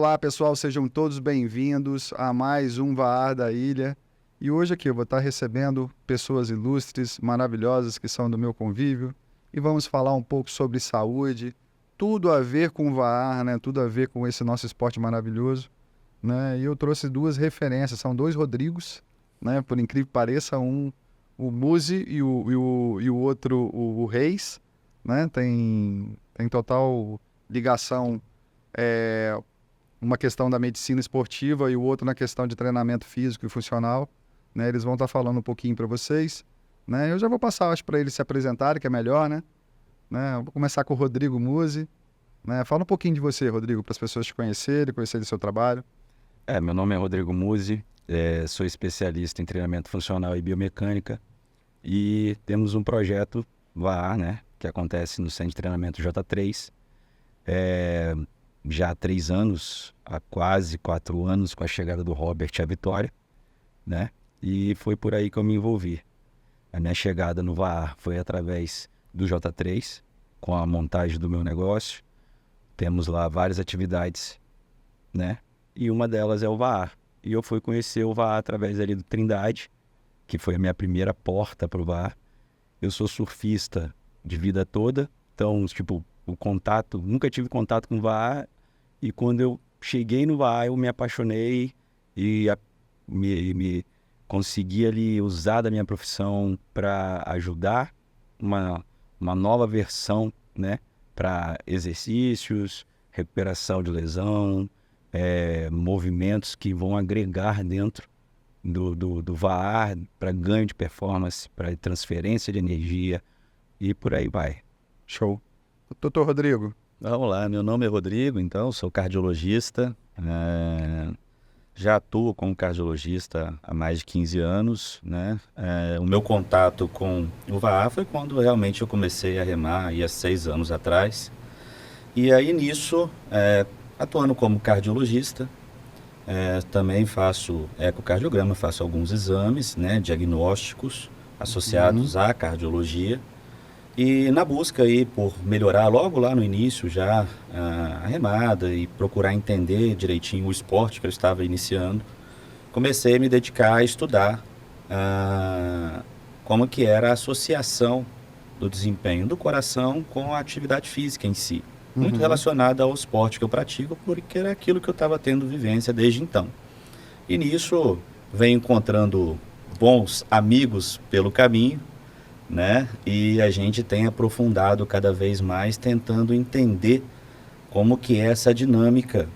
Olá, pessoal, sejam todos bem-vindos a mais um VAR da Ilha. E hoje aqui eu vou estar recebendo pessoas ilustres, maravilhosas que são do meu convívio e vamos falar um pouco sobre saúde, tudo a ver com o VAR, né? Tudo a ver com esse nosso esporte maravilhoso, né? E eu trouxe duas referências, são dois Rodrigos, né? Por incrível que pareça, o Muzi e o outro, o Reis, né? Tem total ligação, uma questão da medicina esportiva e o outro na questão de treinamento físico e funcional, né? Eles vão estar falando um pouquinho para vocês, né? Eu já vou passar, acho, para eles se apresentarem, que é melhor, né? Eu vou começar com o Rodrigo Muzi, né? Fala um pouquinho de você, Rodrigo, para as pessoas te conhecerem seu trabalho. Meu nome é Rodrigo Muzi, sou especialista em treinamento funcional e biomecânica e temos um projeto VAR, né, que acontece no Centro de Treinamento J3, já há 3 anos, há quase 4 anos com a chegada do Robert à Vitória, né, e foi por aí que eu me envolvi. A minha chegada no VAR foi através do J3, com a montagem do meu negócio. Temos lá várias atividades, né? E uma delas é o VAR. E eu fui conhecer o VAR através ali do Trindade, que foi a minha primeira porta para o VAR. Eu sou surfista de vida toda, então, tipo, nunca tive contato com o VAR. E quando eu cheguei no VAR, eu me apaixonei e me consegui ali usar da minha profissão para ajudar uma nova versão, né? Para exercícios, recuperação de lesão, movimentos que vão agregar dentro do VAR para ganho de performance, para transferência de energia e por aí vai. Show. Doutor Rodrigo. Vamos lá, meu nome é Rodrigo, então, sou cardiologista, já atuo como cardiologista há mais de 15 anos, né? O meu contato com o VAR foi quando realmente eu comecei a remar, há 6 anos atrás. E aí nisso, atuando como cardiologista, também faço ecocardiograma, faço alguns exames, né, diagnósticos associados à cardiologia. E na busca aí por melhorar logo lá no início já a remada e procurar entender direitinho o esporte que eu estava iniciando, comecei a me dedicar a estudar como que era a associação do desempenho do coração com a atividade física em si. Muito relacionada ao esporte que eu pratico, porque era aquilo que eu estava tendo vivência desde então. E nisso venho encontrando bons amigos pelo caminho, né? E a gente tem aprofundado cada vez mais, tentando entender como que é essa dinâmica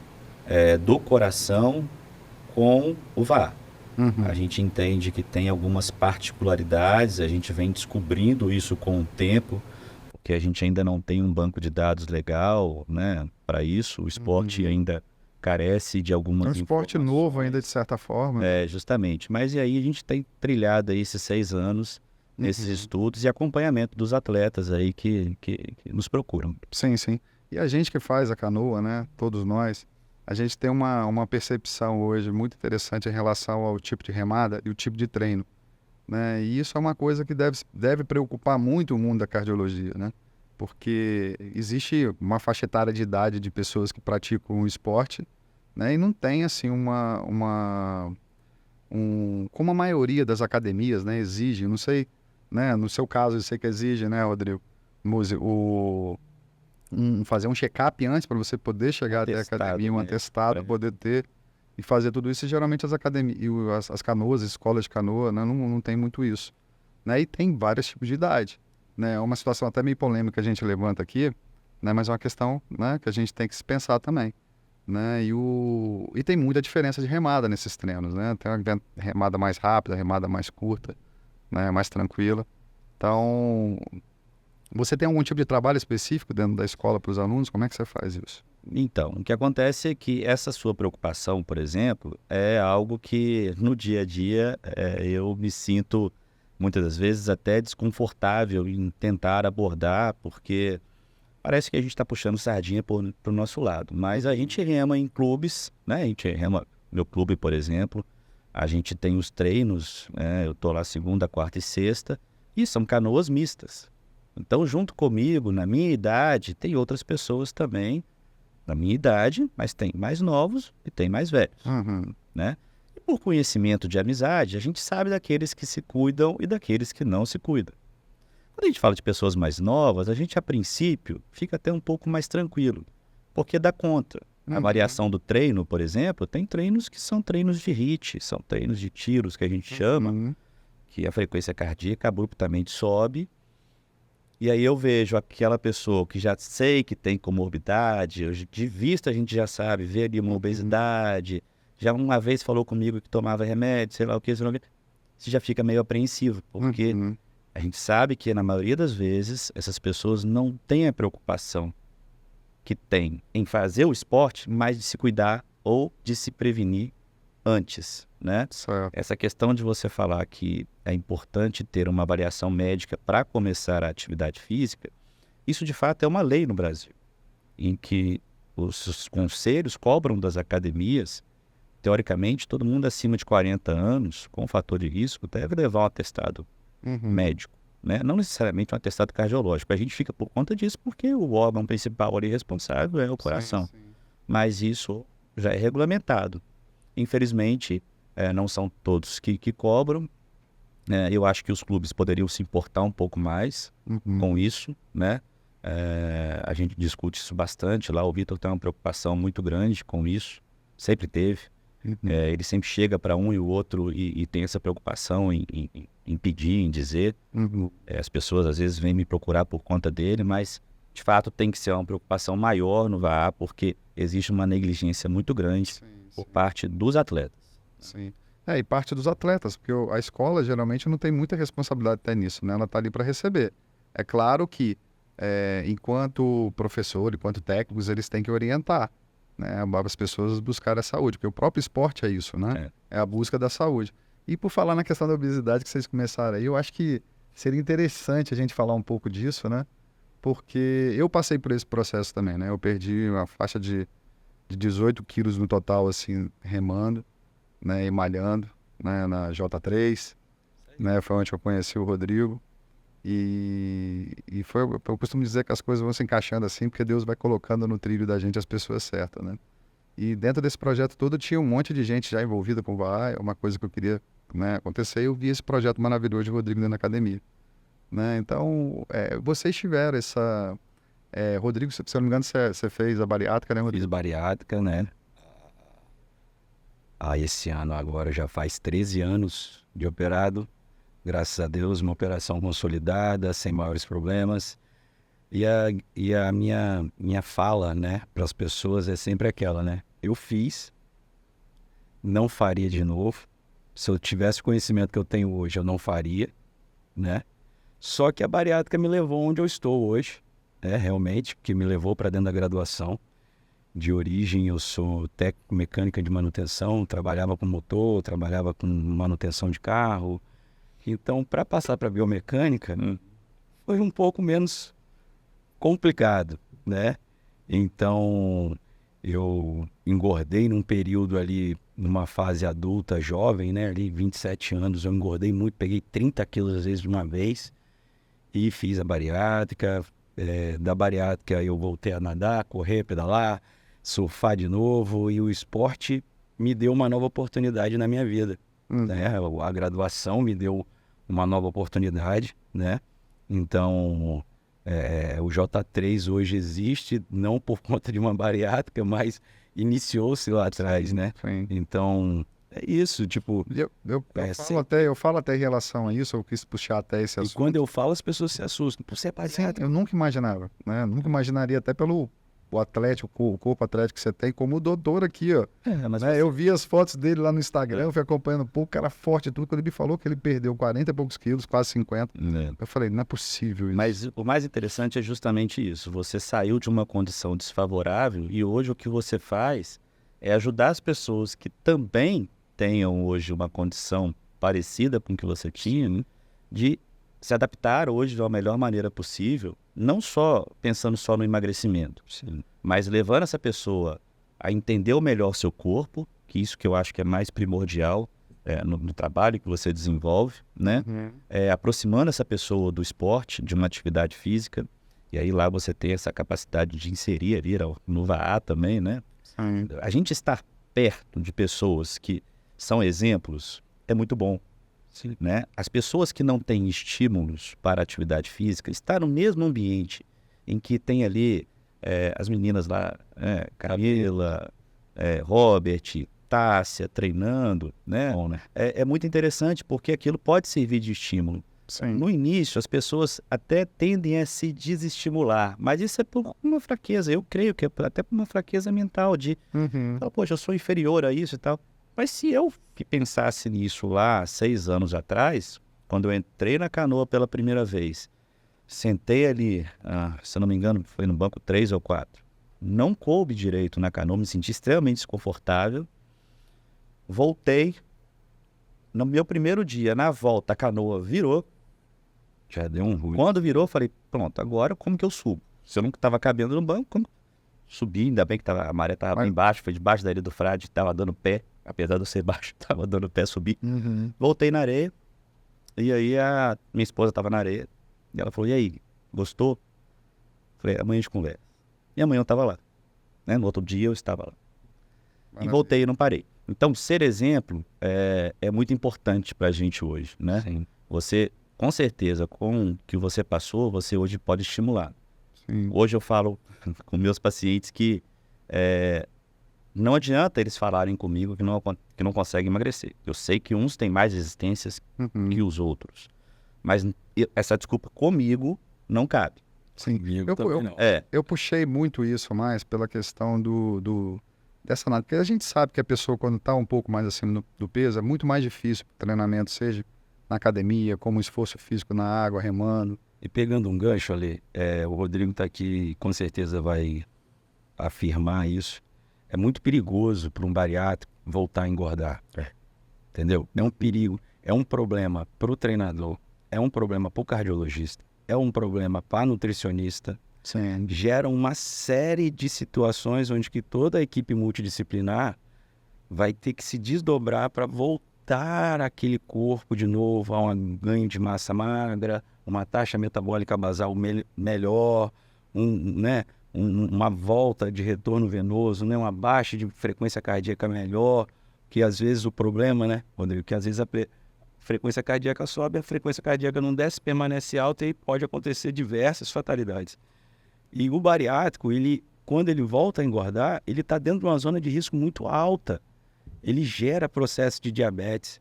do coração com o VAR. A gente entende que tem algumas particularidades, a gente vem descobrindo isso com o tempo, porque a gente ainda não tem um banco de dados legal, né, para isso. O esporte ainda carece de algumas É um esporte novo ainda, de certa forma. Justamente. Mas e aí a gente tem trilhado aí esses 6 anos nesses estudos e acompanhamento dos atletas aí que nos procuram. Sim, sim. E a gente que faz a canoa, né, todos nós, a gente tem uma percepção hoje muito interessante em relação ao tipo de remada e o tipo de treino, né? E isso é uma coisa que deve preocupar muito o mundo da cardiologia, né? Porque existe uma faixa etária de idade de pessoas que praticam o esporte, né? E não tem, assim, como a maioria das academias, né, exige, não sei, né? No seu caso, eu sei que exige, né, Rodrigo? Muzi, fazer um check-up antes para você poder chegar até a academia, um atestado, poder ter e fazer tudo isso. E geralmente as academias, as canoas, as escolas de canoa, né, não tem muito isso, né? E tem vários tipos de idade, né? É uma situação até meio polêmica que a gente levanta aqui, né? Mas é uma questão, né, que a gente tem que se pensar também, né? E tem muita diferença de remada nesses treinos, né? Tem uma remada mais rápida, remada mais curta, né, mais tranquila. Então, você tem algum tipo de trabalho específico dentro da escola para os alunos? Como é que você faz isso? Então, o que acontece é que essa sua preocupação, por exemplo, é algo que no dia a dia eu me sinto muitas das vezes até desconfortável em tentar abordar, porque parece que a gente está puxando sardinha para o nosso lado. Mas a gente rema em clubes, né? A gente rema, meu clube, por exemplo, a gente tem os treinos, né? Eu estou lá segunda, quarta e sexta, e são canoas mistas. Então, junto comigo, na minha idade, tem outras pessoas também, da minha idade, mas tem mais novos e tem mais velhos, né? E por conhecimento de amizade, a gente sabe daqueles que se cuidam e daqueles que não se cuidam. Quando a gente fala de pessoas mais novas, a gente, a princípio, fica até um pouco mais tranquilo, porque dá conta. A variação do treino, por exemplo, tem treinos que são treinos de HIIT, são treinos de tiros que a gente chama, que a frequência cardíaca abruptamente sobe. E aí eu vejo aquela pessoa que já sei que tem comorbidade, de vista a gente já sabe, vê ali uma obesidade, já uma vez falou comigo que tomava remédio, sei lá o que, você já fica meio apreensivo, porque a gente sabe que na maioria das vezes essas pessoas não têm a preocupação que tem em fazer o esporte, mas de se cuidar ou de se prevenir antes, né? Certo. Essa questão de você falar que é importante ter uma avaliação médica para começar a atividade física, isso de fato é uma lei no Brasil, em que os conselhos cobram das academias, teoricamente, todo mundo acima de 40 anos, com fator de risco, deve levar um atestado médico, né? Não necessariamente um atestado cardiológico. A gente fica por conta disso porque o órgão principal ali responsável é o coração. Sim. Mas isso já é regulamentado. Infelizmente, não são todos que cobram. Eu acho que os clubes poderiam se importar um pouco mais com isso, né? A gente discute isso bastante lá. O Vitor tem uma preocupação muito grande com isso, sempre teve. Ele sempre chega para um e o outro e tem essa preocupação em pedir, em dizer. As pessoas às vezes vêm me procurar por conta dele, mas de fato tem que ser uma preocupação maior no VAR, porque existe uma negligência muito grande por parte dos atletas. Sim. E parte dos atletas, porque a escola geralmente não tem muita responsabilidade até nisso, né? Ela está ali para receber. É claro que, enquanto professor, enquanto técnicos, eles têm que orientar, né, as pessoas buscar a saúde, porque o próprio esporte é isso, né? É a busca da saúde. E por falar na questão da obesidade que vocês começaram aí, eu acho que seria interessante a gente falar um pouco disso, né? Porque eu passei por esse processo também, né? Eu perdi uma faixa de 18 quilos no total, assim, remando, né? E malhando, né? Na J3, né? Foi onde eu conheci o Rodrigo. E eu costumo dizer que as coisas vão se encaixando assim, porque Deus vai colocando no trilho da gente as pessoas certas, né? E dentro desse projeto todo tinha um monte de gente já envolvida com o VAR, uma coisa que eu queria, né, acontecer, e eu vi esse projeto maravilhoso de Rodrigo dentro da academia, né? Então, vocês tiveram essa... Rodrigo, se eu não me engano, você fez a bariátrica, né, Rodrigo? Fiz bariátrica, né? Esse ano agora já faz 13 anos de operado. Graças a Deus, uma operação consolidada, sem maiores problemas. E a minha fala, né, para as pessoas é sempre aquela, né? Eu fiz, não faria de novo. Se eu tivesse o conhecimento que eu tenho hoje, eu não faria, né? Só que a bariátrica me levou onde eu estou hoje, realmente, que me levou para dentro da graduação. De origem, eu sou técnico mecânica de manutenção, trabalhava com motor, trabalhava com manutenção de carro. Então, para passar para biomecânica, foi um pouco menos complicado, né? Então, eu engordei num período ali, numa fase adulta, jovem, né? Ali, 27 anos, eu engordei muito, peguei 30 quilos às vezes de uma vez e fiz a bariátrica. Da bariátrica eu voltei a nadar, correr, pedalar, surfar de novo, e o esporte me deu uma nova oportunidade na minha vida. Né? A graduação me deu uma nova oportunidade, né? Então, o J3 hoje existe, não por conta de uma bariátrica, mas iniciou-se lá atrás, né? Sim. Então, é isso, tipo... Eu falo até em relação a isso, eu quis puxar até esse assunto. E quando eu falo, as pessoas se assustam. Você é bariátrico? Eu nunca imaginava, né? Nunca imaginaria, até pelo o corpo atlético que você tem, como o doutor aqui, ó. Mas Eu vi as fotos dele lá no Instagram, eu fui acompanhando um pouco, o cara forte e tudo. Quando ele me falou que ele perdeu 40 e poucos quilos, quase 50, eu falei, não é possível isso. Mas o mais interessante é justamente isso. Você saiu de uma condição desfavorável e hoje o que você faz é ajudar as pessoas que também tenham hoje uma condição parecida com o que você tinha, né, de se adaptar hoje da melhor maneira possível, não só pensando só no emagrecimento, mas levando essa pessoa a entender melhor o seu corpo, que isso que eu acho que é mais primordial no trabalho que você desenvolve, né? Aproximando essa pessoa do esporte, de uma atividade física, E aí lá você tem essa capacidade de inserir ali no VAA também, né? Sim. A gente estar perto de pessoas que são exemplos é muito bom, Sim. né? As pessoas que não têm estímulos para a atividade física, estar no mesmo ambiente em que tem ali as meninas lá, Camila, Robert, Tássia, treinando, né? Bom, né? É muito interessante porque aquilo pode servir de estímulo. Sim. No início, as pessoas até tendem a se desestimular, mas isso é por uma fraqueza. Eu creio que é até por uma fraqueza mental de, Uhum. poxa, eu sou inferior a isso e tal. Mas se eu pensasse nisso lá 6 anos atrás, quando eu entrei na canoa pela primeira vez, sentei ali, se eu não me engano, foi no banco 3 ou 4, não coube direito na canoa, me senti extremamente desconfortável, voltei, no meu primeiro dia, na volta, a canoa virou. Já deu um ruim. Quando virou, eu falei, pronto, agora como que eu subo? Se eu não estava cabendo no banco, como subi? Ainda bem que a maré estava Mas- embaixo, foi debaixo da ilha do Frade, estava dando pé, apesar de eu ser baixo, estava dando pé, subi. Uhum. Voltei na areia, e aí a minha esposa estava na areia, e ela falou, e aí, gostou? Falei, amanhã a gente conversa. E amanhã eu estava lá, né? No outro dia eu estava lá. E Maravilha. voltei e não parei. Então, ser exemplo é muito importante para a gente hoje, né? Sim. Você, com certeza, com o que você passou, você hoje pode estimular. Sim. Hoje eu falo com meus pacientes que não adianta eles falarem comigo que não conseguem emagrecer. Eu sei que uns têm mais resistências Uhum. que os outros. Mas essa desculpa comigo não cabe. Sim. Comigo Eu- também eu- não. Eu puxei muito isso mais pela questão dessa análise, porque a gente sabe que a pessoa, quando está um pouco mais acima do peso, é muito mais difícil o treinamento, seja na academia, como esforço físico na água, remando. E pegando um gancho ali, o Rodrigo está aqui e com certeza vai afirmar isso. É muito perigoso para um bariátrico voltar a engordar. Entendeu? É um perigo, é um problema para o treinador, é um problema para o cardiologista, é um problema para nutricionista. Sim. Gera uma série de situações onde que toda a equipe multidisciplinar vai ter que se desdobrar para voltar aquele corpo de novo a um ganho de massa magra, uma taxa metabólica basal melhor, uma volta de retorno venoso, né? Uma baixa de frequência cardíaca melhor, que às vezes o problema, né, Rodrigo, que às vezes a frequência cardíaca sobe, a frequência cardíaca não desce, permanece alta e pode acontecer diversas fatalidades. E o bariátrico, quando ele volta a engordar, ele está dentro de uma zona de risco muito alta. Ele gera processo de diabetes,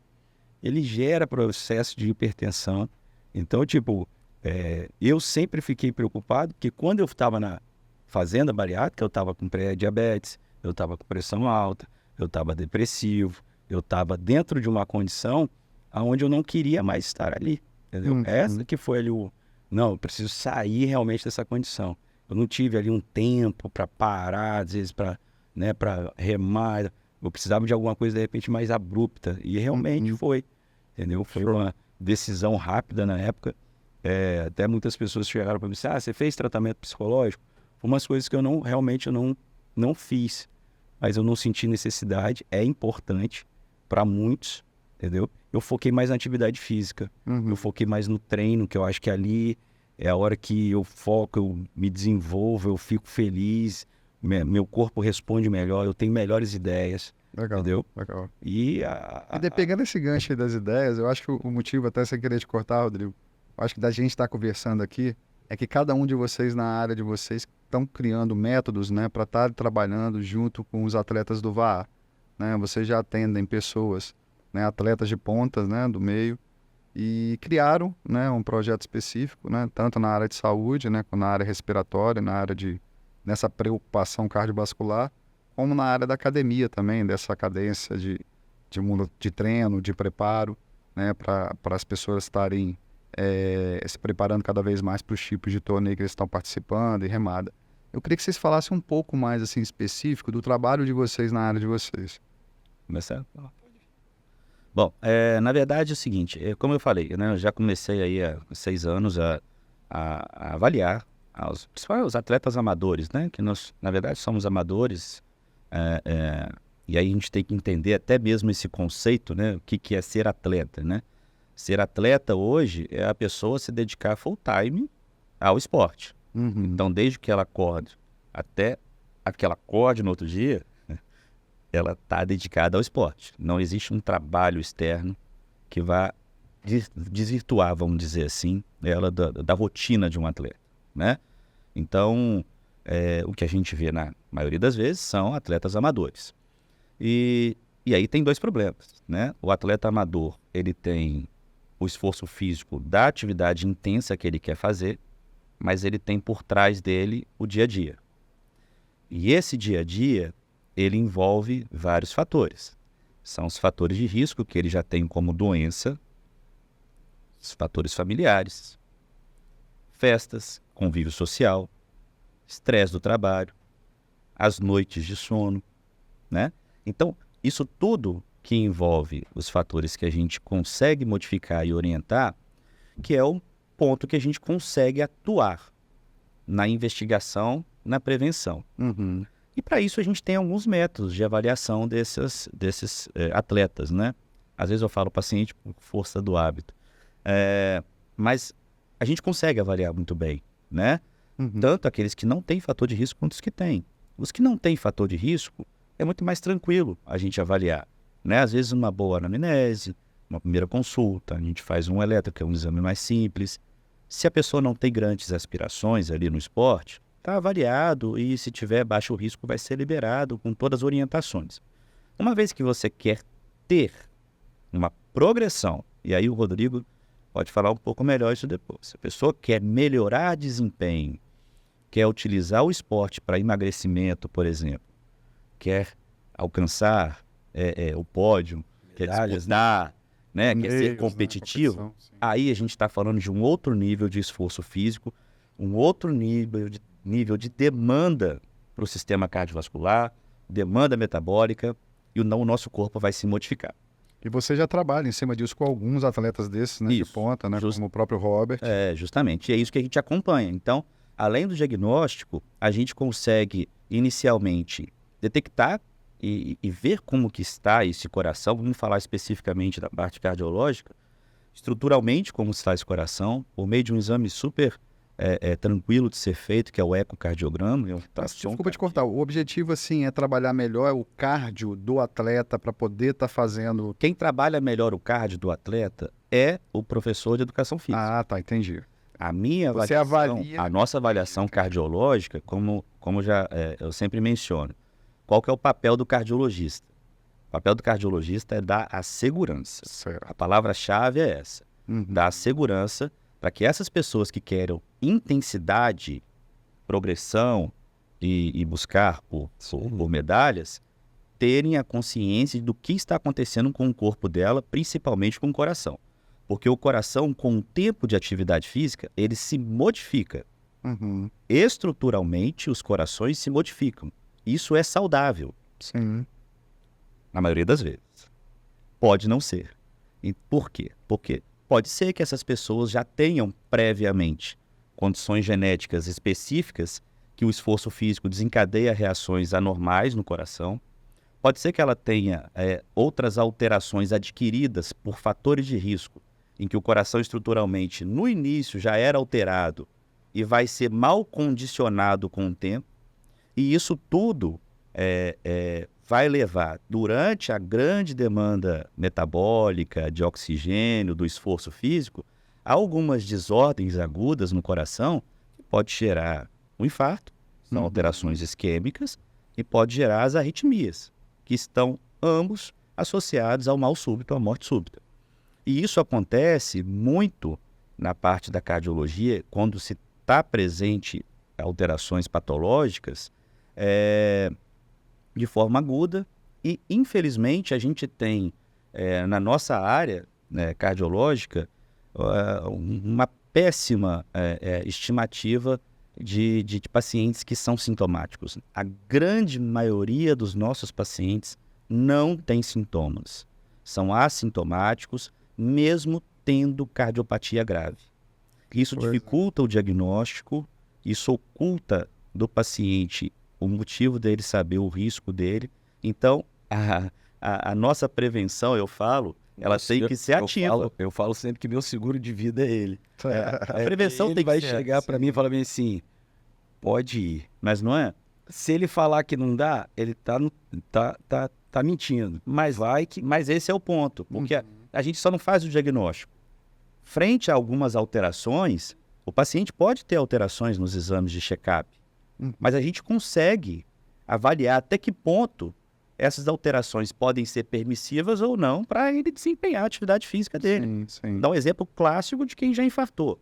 ele gera processo de hipertensão. Então, eu sempre fiquei preocupado, porque quando eu estava na fazenda bariátrica, eu estava com pré-diabetes, eu estava com pressão alta, eu estava depressivo, eu estava dentro de uma condição onde eu não queria mais estar ali. Entendeu? Uhum. Essa que foi ali não, eu preciso sair realmente dessa condição. Eu não tive ali um tempo para parar, às vezes para remar. Eu precisava de alguma coisa, de repente, mais abrupta. E realmente foi, entendeu? Foi uma decisão rápida na época. Até muitas pessoas chegaram para mim e disseram, você fez tratamento psicológico? Foi umas coisas que eu realmente não fiz. Mas eu não senti necessidade. É importante para muitos, entendeu? Eu foquei mais na atividade física. Uhum. Eu foquei mais no treino, que eu acho que ali é a hora que eu foco, eu me desenvolvo, eu fico feliz, meu corpo responde melhor, eu tenho melhores ideias, Legal. entendeu? Legal. E Pegando esse gancho aí das ideias, eu acho que o motivo, até sem querer te cortar, Rodrigo, eu acho que da gente estar conversando aqui, é que cada um de vocês na área de vocês estão criando métodos, né, para estar trabalhando junto com os atletas do VAA, né? Vocês já atendem pessoas, né, atletas de pontas, né, do meio, e criaram, né, um projeto específico, né, tanto na área de saúde, né, como na área respiratória, nessa preocupação cardiovascular, como na área da academia também, dessa cadência de treino, de preparo, né, para as pessoas estarem se preparando cada vez mais para os tipos de torneio que eles estão participando e remada. Eu queria que vocês falassem um pouco mais assim específico do trabalho de vocês na área de vocês. Começar? Bom, na verdade é o seguinte, como eu falei, né, eu já comecei aí há 6 anos a avaliar os atletas amadores, né, que nós, na verdade, somos amadores, e aí a gente tem que entender até mesmo esse conceito, né, o que é ser atleta, né? Ser atleta hoje é a pessoa se dedicar full time ao esporte. Uhum. Então, desde que ela acorde até que ela acorde no outro dia, ela está dedicada ao esporte. Não existe um trabalho externo que vá desvirtuar, vamos dizer assim, ela da rotina de um atleta, né? Então, o que a gente vê na maioria das vezes são atletas amadores. E aí tem dois problemas, né? O atleta amador, ele tem o esforço físico da atividade intensa que ele quer fazer, mas ele tem por trás dele o dia a dia. E esse dia a dia, ele envolve vários fatores. São os fatores de risco que ele já tem como doença, os fatores familiares, festas, convívio social, estresse do trabalho, as noites de sono, né? Então, isso tudo que envolve os fatores que a gente consegue modificar e orientar, que é o ponto que a gente consegue atuar na investigação, na prevenção. Uhum. E para isso a gente tem alguns métodos de avaliação desses atletas, né? Às vezes eu falo paciente por força do hábito. Mas a gente consegue avaliar muito bem, né? Uhum. Tanto aqueles que não têm fator de risco quanto os que têm. Os que não têm fator de risco, é muito mais tranquilo a gente avaliar, né? Às vezes uma boa anamnese, uma primeira consulta, a gente faz um eletro, que é um exame mais simples. Se a pessoa não tem grandes aspirações ali no esporte, está avaliado e se tiver baixo risco vai ser liberado com todas as orientações. Uma vez que você quer ter uma progressão, e aí o Rodrigo pode falar um pouco melhor isso depois. Se a pessoa quer melhorar desempenho, quer utilizar o esporte para emagrecimento, por exemplo, quer alcançar o pódio, quer disputar, né, quer ser Meios, né, competitivo, competição, sim. aí a gente está falando de um outro nível de esforço físico, um outro nível de demanda para o sistema cardiovascular, demanda metabólica, e o nosso corpo vai se modificar. E você já trabalha em cima disso com alguns atletas desses, né, de Isso, ponta, né, como o próprio Robert. Justamente. E é isso que a gente acompanha. Então, além do diagnóstico, a gente consegue inicialmente detectar e ver como que está esse coração. Vamos falar especificamente da parte cardiológica. Estruturalmente, como está esse coração, por meio de um exame super tranquilo de ser feito, que é o ecocardiograma. Desculpa te cortar, o objetivo assim é trabalhar melhor o cardio do atleta para poder estar fazendo... Quem trabalha melhor o cardio do atleta é o professor de educação física. Ah, tá, entendi. A minha Você avaliação, avalia... a nossa avaliação cardiológica, como já eu sempre menciono, qual que é o papel do cardiologista? O papel do cardiologista é dar a segurança. Certo. A palavra-chave é essa, Uhum. dar a segurança para que essas pessoas que querem intensidade, progressão e buscar por medalhas, terem a consciência do que está acontecendo com o corpo dela, principalmente com o coração. Porque o coração, com o tempo de atividade física, ele se modifica. Uhum. Estruturalmente, os corações se modificam. Isso é saudável, Sim. na maioria das vezes. Pode não ser. E por quê? Porque pode ser que essas pessoas já tenham previamente condições genéticas específicas que o esforço físico desencadeia reações anormais no coração. Pode ser que ela tenha outras alterações adquiridas por fatores de risco, em que o coração estruturalmente no início já era alterado e vai ser mal condicionado com o tempo. E isso tudo vai levar, durante a grande demanda metabólica, de oxigênio, do esforço físico, a algumas desordens agudas no coração, que pode gerar um infarto, são alterações isquêmicas, e pode gerar as arritmias, que estão ambos associados ao mal súbito, à morte súbita. E isso acontece muito na parte da cardiologia, quando se está presente alterações patológicas, de forma aguda, e infelizmente a gente tem na nossa área cardiológica uma péssima estimativa de pacientes que são sintomáticos. A grande maioria dos nossos pacientes não tem sintomas, são assintomáticos, mesmo tendo cardiopatia grave. Isso dificulta o diagnóstico, isso oculta do paciente o motivo dele saber o risco dele. Então, a nossa prevenção, eu falo, ela tem que ser ativa. Eu falo sempre que meu seguro de vida é ele. A prevenção ele tem que vai ser chegar para mim e falar bem assim, pode ir. Mas não é? Se ele falar que não dá, ele tá mentindo. Mas esse é o ponto, porque a gente só não faz o diagnóstico. Frente a algumas alterações, o paciente pode ter alterações nos exames de check-up, mas a gente consegue avaliar até que ponto essas alterações podem ser permissivas ou não para ele desempenhar a atividade física dele. Sim, sim. Dá um exemplo clássico de quem já infartou.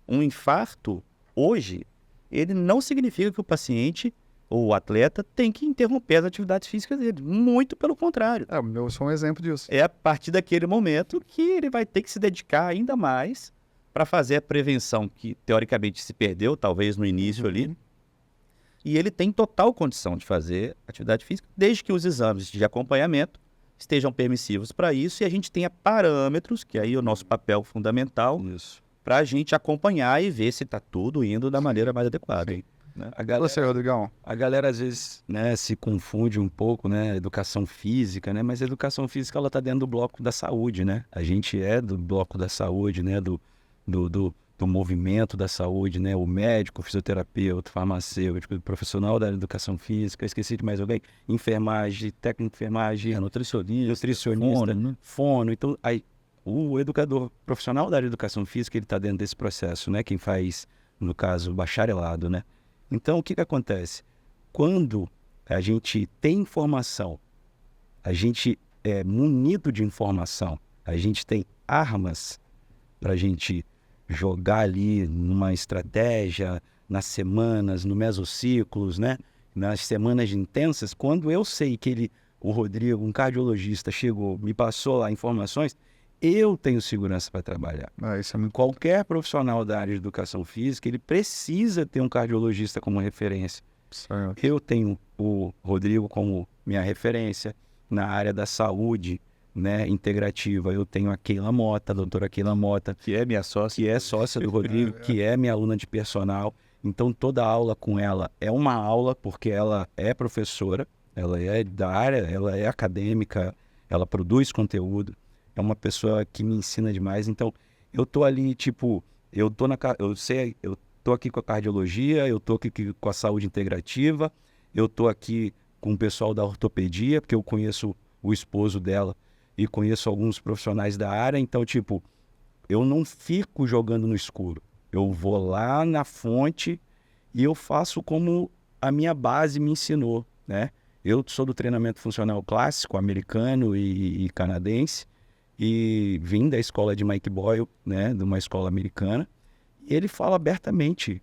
Um infarto, hoje, ele não significa que o paciente ou o atleta tem que interromper as atividades físicas dele. Muito pelo contrário. Eu sou um exemplo disso. É a partir daquele momento que ele vai ter que se dedicar ainda mais para fazer a prevenção que, teoricamente, se perdeu, talvez no início ali. E ele tem total condição de fazer atividade física, desde que os exames de acompanhamento estejam permissivos para isso e a gente tenha parâmetros, que aí é o nosso papel fundamental, Isso. para a gente acompanhar e ver se está tudo indo da maneira mais adequada. Sim. Né? Você, Rodrigão? A galera às vezes, né, se confunde um pouco, né, educação física, né, mas a educação física ela tá dentro do bloco da saúde, né? A gente é do bloco da saúde, né, do movimento da saúde, né? O médico, o fisioterapeuta, o farmacêutico, o profissional da educação física, esqueci de mais alguém, enfermagem, técnico de enfermagem, nutricionista, fono. Então, aí, o educador profissional da área de educação física, ele está dentro desse processo, né? Quem faz, no caso, bacharelado, né? Então, o que acontece? Quando a gente tem informação, a gente é munido de informação, a gente tem armas para a gente jogar ali numa estratégia, nas semanas, no mesociclos, né? Nas semanas intensas, quando eu sei que o Rodrigo, um cardiologista, chegou, me passou lá informações, eu tenho segurança para trabalhar. Isso é muito... Qualquer profissional da área de educação física, ele precisa ter um cardiologista como referência. Certo. Eu tenho o Rodrigo como minha referência na área da saúde, né, integrativa. Eu tenho a Keila Mota, a doutora Keila Mota, Que é minha sócia. que é sócia do Rodrigo, que é minha aluna de personal. Então, toda aula com ela é uma aula, porque ela é professora, ela é da área, ela é acadêmica, ela produz conteúdo, é uma pessoa que me ensina demais. Então, eu tô ali, tipo, eu tô aqui com a cardiologia, eu tô aqui com a saúde integrativa, eu tô aqui com o pessoal da ortopedia, porque eu conheço o esposo dela e conheço alguns profissionais da área. Então, tipo, eu não fico jogando no escuro. Eu vou lá na fonte e eu faço como a minha base me ensinou, né? Eu sou do treinamento funcional clássico, americano e canadense, e vim da escola de Mike Boyle, né? De uma escola americana. E ele fala abertamente,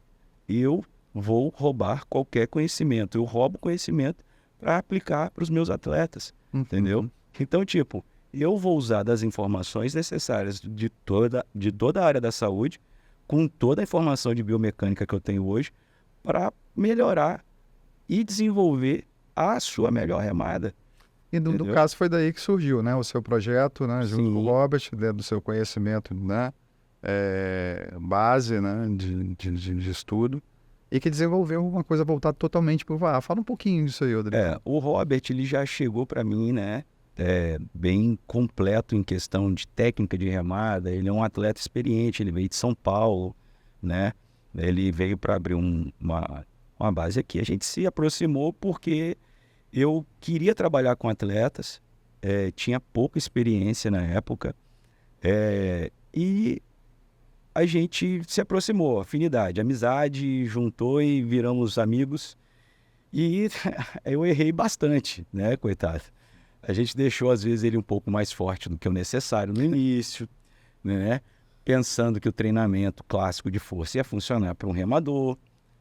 eu vou roubar qualquer conhecimento. Eu roubo conhecimento para aplicar para os meus atletas, entendeu? Então, tipo, eu vou usar das informações necessárias de toda a área da saúde, com toda a informação de biomecânica que eu tenho hoje, para melhorar e desenvolver a sua melhor remada. E no caso foi daí que surgiu, né? O seu projeto, né? Junto com o Robert, dentro do seu conhecimento, né? Base, né? De estudo. E que desenvolveu uma coisa voltada totalmente para o VAR. Fala um pouquinho disso aí, Rodrigo. O Robert, ele já chegou para mim, né? Bem completo em questão de técnica de remada. Ele é um atleta experiente, ele veio de São Paulo, né? Ele veio para abrir uma base aqui. A gente se aproximou porque eu queria trabalhar com atletas, tinha pouca experiência na época, e a gente se aproximou, afinidade, amizade, juntou e viramos amigos. E eu errei bastante, né, coitado. A gente deixou, às vezes, ele um pouco mais forte do que o necessário no início, né? Pensando que o treinamento clássico de força ia funcionar para um remador.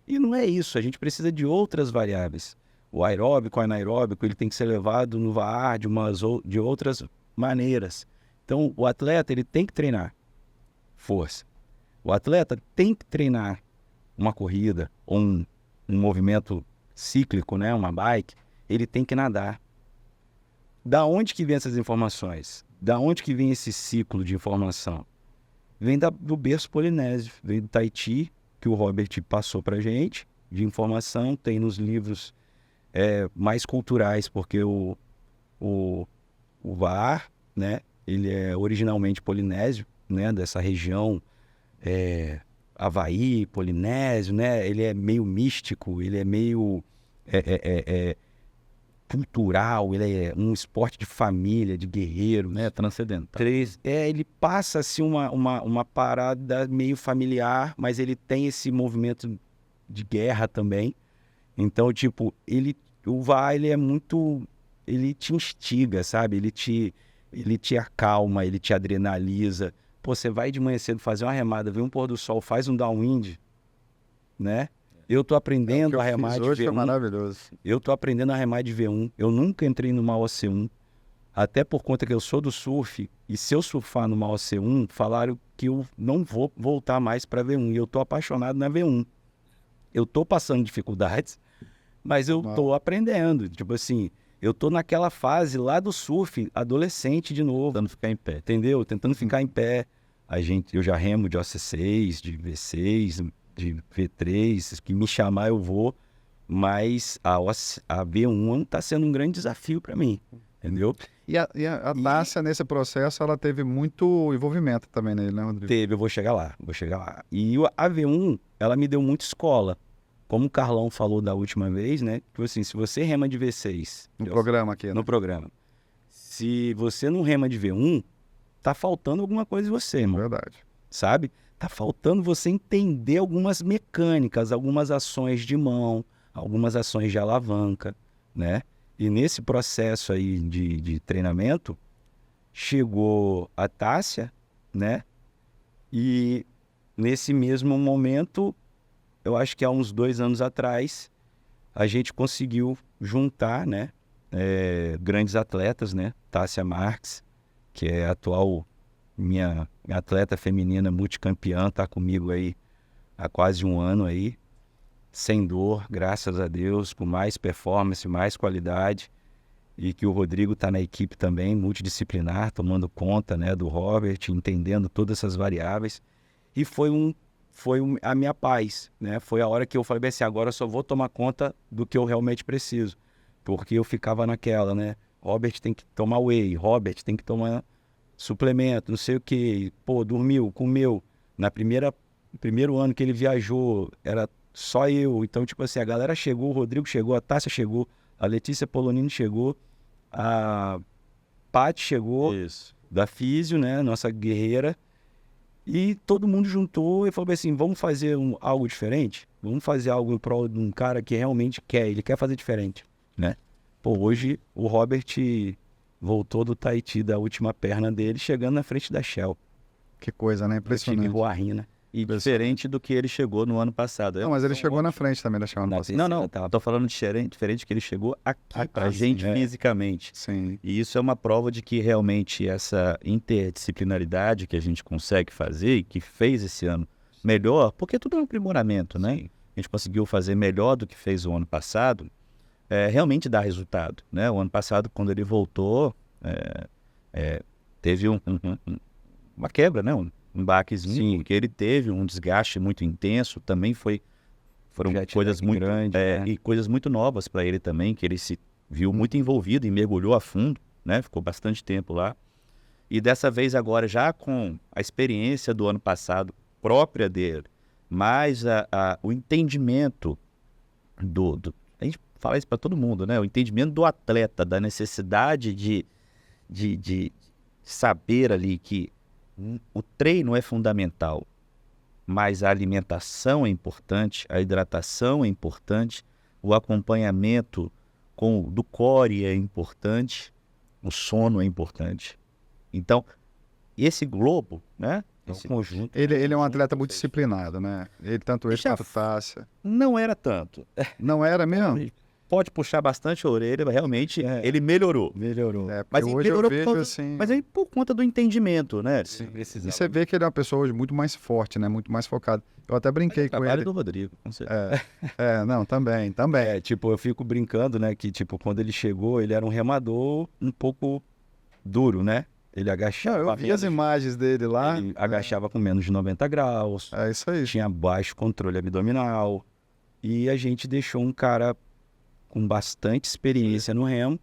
E não é isso, a gente precisa de outras variáveis. O aeróbico, o anaeróbico, ele tem que ser levado no VAR de outras maneiras. Então, o atleta, ele tem que treinar força. O atleta tem que treinar uma corrida ou um movimento cíclico, né? Uma bike, ele tem que nadar. Da onde que vem essas informações? Da onde que vem esse ciclo de informação? Vem do berço polinésio, vem do Tahiti, que o Robert passou pra gente, de informação, tem nos livros mais culturais, porque o VAR, né, ele é originalmente polinésio, né, dessa região Havaí, Polinésio, né? Ele é meio místico, ele é meio cultural, ele é um esporte de família, de guerreiro, né? Transcendental. Ele passa assim uma parada meio familiar, mas ele tem esse movimento de guerra também. Então, tipo, o VAR, ele é muito, ele te instiga, sabe? Ele te acalma, ele te adrenaliza. Pô, você vai de manhã cedo fazer uma remada, vê um pôr do sol, faz um downwind, né? Eu tô aprendendo a remar de hoje foi V1. maravilhoso. Eu tô aprendendo a remar de V1. Eu nunca entrei numa OC1. Até por conta que eu sou do surf, e se eu surfar numa OC1, falaram que eu não vou voltar mais para V1. E eu tô apaixonado na V1. Eu tô passando dificuldades, mas eu tô aprendendo. Tipo assim, eu tô naquela fase lá do surf, adolescente de novo. Tentando ficar em pé. Entendeu? Tentando ficar em pé. Eu já remo de OC6, de V6, de V3, se que me chamar eu vou. Mas a V1 está sendo um grande desafio para mim. Entendeu? E a Tássia, nesse processo, ela teve muito envolvimento também nele, né, Rodrigo? Teve, eu vou chegar lá. E a V1, ela me deu muita escola. Como o Carlão falou da última vez, né? Tipo assim, se você rema de V6... No programa aqui, né? No programa. Se você não rema de V1, tá faltando alguma coisa em você, irmão. Verdade. Sabe? Tá faltando você entender algumas mecânicas, algumas ações de mão, algumas ações de alavanca, né? E nesse processo aí de treinamento, chegou a Tássia, né? E nesse mesmo momento, eu acho que há uns 2 anos atrás, a gente conseguiu juntar, né? Grandes atletas, né? Tássia Marques, que é a atual minha atleta feminina multicampeã, tá comigo aí há quase 1 ano aí, sem dor, graças a Deus, com mais performance, mais qualidade, e que o Rodrigo tá na equipe também, multidisciplinar, tomando conta, né, do Robert, entendendo todas essas variáveis, e foi a minha paz, né? Foi a hora que eu falei bem assim, agora eu só vou tomar conta do que eu realmente preciso, porque eu ficava naquela, né? Robert tem que tomar whey, Robert tem que tomar suplemento, não sei o que, pô, dormiu, comeu. Primeiro ano que ele viajou, era só eu. Então, tipo assim, a galera chegou, o Rodrigo chegou, a Tássia chegou, a Letícia Polonino chegou, a Paty chegou, Isso. da Físio, né, nossa guerreira. E todo mundo juntou e falou assim, vamos fazer algo diferente? Vamos fazer algo em prol de um cara que realmente ele quer fazer diferente, né? Pô, hoje o Robert voltou do Tahiti, da última perna dele, chegando na frente da Shell. Que coisa, né? Impressionante. Ruarina. E diferente do que ele chegou no ano passado. Não, mas ele chegou na frente também da Shell. Não, tô falando diferente que ele chegou aqui pra gente fisicamente. Sim. E isso é uma prova de que realmente essa interdisciplinaridade que a gente consegue fazer e que fez esse ano melhor, porque tudo é um aprimoramento, né? Sim. A gente conseguiu fazer melhor do que fez o ano passado, realmente dá resultado, né? O ano passado, quando ele voltou, teve uma quebra, né? Um baquezinho, Sim. porque ele teve um desgaste muito intenso, também foram coisas muito grandes, né? e coisas muito novas para ele também, que ele se viu muito envolvido e mergulhou a fundo, né? Ficou bastante tempo lá. E dessa vez agora, já com a experiência do ano passado própria dele, mais o entendimento a gente fala isso para todo mundo, né? O entendimento do atleta, da necessidade de saber ali que o treino é fundamental, mas a alimentação é importante, a hidratação é importante, o acompanhamento do core é importante, o sono é importante. Então, esse globo, né? Esse conjunto. Ele é um atleta muito disciplinado, né? Tanto ele quanto a Tássia. Não era tanto. Não era mesmo? Pode puxar bastante a orelha, realmente ele melhorou. Melhorou. Mas hoje eu vejo assim... Mas aí por conta do entendimento, né? Sim. E você vê que ele é uma pessoa hoje muito mais forte, né? Muito mais focado. Eu até brinquei com ele. Do Rodrigo, com certeza. Não, também. Tipo, eu fico brincando, né? Que, tipo, quando ele chegou, ele era um remador um pouco duro, né? Ele agachava. Eu vi as imagens dele lá. Ele agachava com menos de 90 graus. É isso aí. Tinha baixo controle abdominal. E a gente deixou um cara com bastante experiência no remo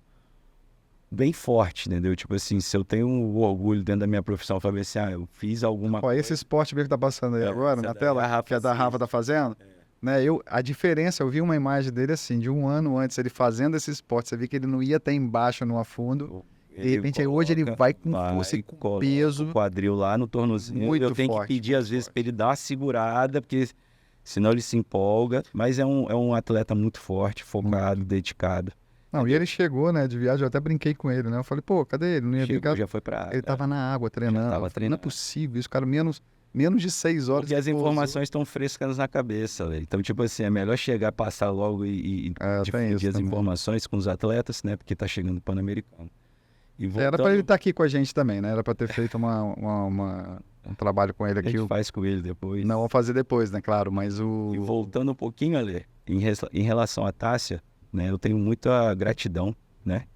bem forte, entendeu? Tipo assim, se eu tenho um orgulho dentro da minha profissão, eu falei assim, eu fiz alguma Ó, esse esporte mesmo que tá passando aí agora essa na daí tela, a Rafa que é da Rafa assiste. tá fazendo, né? A diferença, eu vi uma imagem dele assim, de um ano antes, ele fazendo esse esporte, você viu que ele não ia até embaixo no afundo, de repente aí hoje ele vai com força e com coloca peso o quadril lá no tornozinho. muito Eu tenho forte. que pedir às vezes para ele dar uma segurada, porque senão ele se empolga. Mas é um atleta muito forte, focado, dedicado. Não, e ele chegou, né, de viagem, eu até brinquei com ele, né? Eu falei, pô, cadê ele? Não ia Chegou, brincar. já foi pra água. Ele tava na água treinando. tava Eu falei, não é treinando. possível, isso, cara, menos de 6 horas. Porque as ele pousou. informações estão frescas na cabeça, velho. Então, tipo assim, é melhor chegar, passar logo e tem difundir isso as também. informações com os atletas, né? Porque tá chegando o Pan-Americano. E Era voltando, pra ele estar aqui com a gente também, né? Era pra ter feito um trabalho com ele a aqui. gente faz com ele depois. Não vou fazer depois, né? Claro, mas E voltando um pouquinho, Ale, em relação à Tássia, né? Eu tenho muita gratidão, né?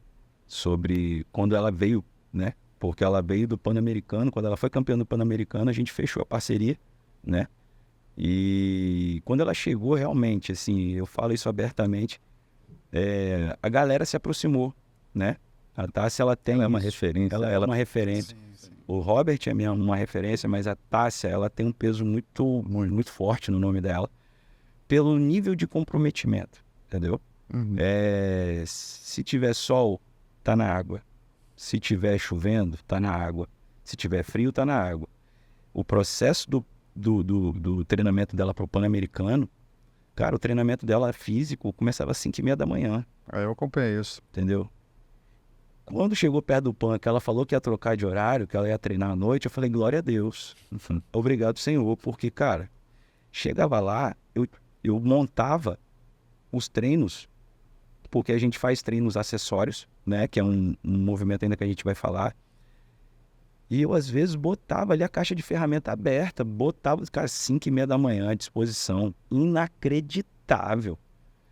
Sobre quando ela veio, né? Porque ela veio do Pan-Americano, quando ela foi campeã do Pan-Americano, a gente fechou a parceria, né? E quando ela chegou, realmente, assim, eu falo isso abertamente, a galera se aproximou, né? A Tássia, ela tem Ela é uma isso. referência. Ela é uma referência. O Robert é uma referência, mas a Tássia, ela tem um peso muito, muito forte no nome dela, pelo nível de comprometimento, entendeu? Uhum. Se tiver sol, tá na água. Se tiver chovendo, tá na água. Se tiver frio, tá na água. O processo do treinamento dela para o Pan-Americano, cara, o treinamento dela físico começava às 5h30 da manhã, Aí eu acompanhei isso. entendeu? Quando chegou perto do Pan, que ela falou que ia trocar de horário, que ela ia treinar à noite, eu falei, glória a Deus. Obrigado, Senhor. Porque, cara, chegava lá, eu montava os treinos, porque a gente faz treinos acessórios, né? Que é um movimento ainda que a gente vai falar. E eu, às vezes, botava ali a caixa de ferramenta aberta, botava, cara, 5h30 da manhã à disposição. Inacreditável.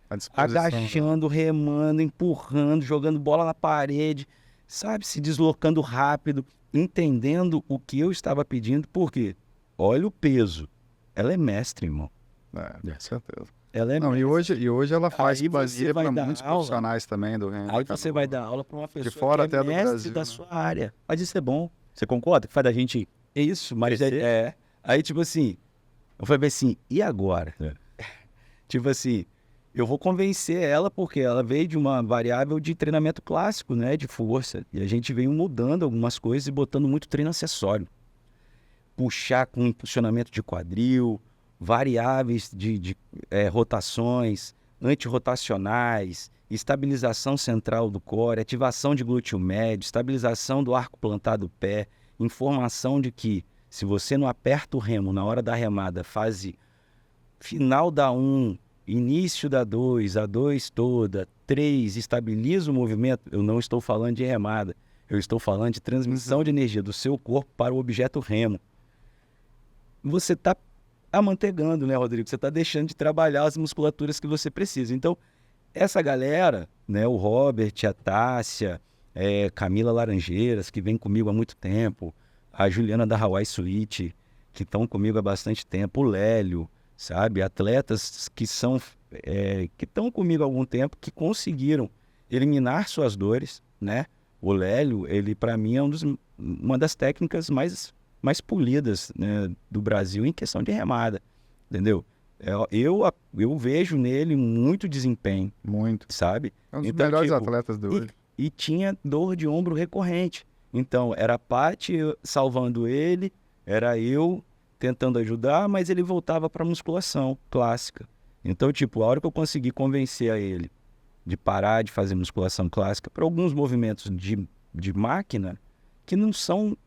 À disposição, né? Agachando, remando, empurrando, jogando bola na parede, sabe? Se deslocando rápido, entendendo o que eu estava pedindo. Por quê? Olha o peso. Ela é mestre, irmão. Com certeza. Ela é Não, mestre. e hoje ela faz Aí você planilha vai para dar muitos aula. profissionais também do remo. Aí você vai dar aula para uma pessoa fora que é até do mestre Brasil, da né? sua área. Mas isso é bom. Você concorda? Que faz da gente... Isso, mas Crescer. Aí, tipo assim, eu falei assim, e agora? Tipo assim, eu vou convencer ela porque ela veio de uma variável de treinamento clássico, né? De força. E a gente veio mudando algumas coisas e botando muito treino acessório. Puxar com impulsionamento de quadril, variáveis de rotações, antirrotacionais, estabilização central do core, ativação de glúteo médio, estabilização do arco plantar do pé, informação de que se você não aperta o remo na hora da remada, fase final da 1, início da 2, a 2 toda, 3, estabiliza o movimento, eu não estou falando de remada, eu estou falando de transmissão de energia do seu corpo para o objeto remo. Você está amantegando, né, Rodrigo? Você está deixando de trabalhar as musculaturas que você precisa. Então, essa galera, né, o Robert, a Tássia, Camila Laranjeiras, que vem comigo há muito tempo, a Juliana da Hawaii Suite, que estão comigo há bastante tempo, o Lélio, sabe? Atletas que estão comigo há algum tempo, que conseguiram eliminar suas dores, né? O Lélio, ele para mim é uma das técnicas mais polidas, né, do Brasil em questão de remada, entendeu? Eu vejo nele muito desempenho, Muito. sabe? É um dos Então, melhores tipo, atletas do hoje. E tinha dor de ombro recorrente. Então, era a Paty salvando ele, era eu tentando ajudar, mas ele voltava para musculação clássica. Então, tipo, a hora que eu consegui convencer a ele de parar de fazer musculação clássica para alguns movimentos de máquina que não são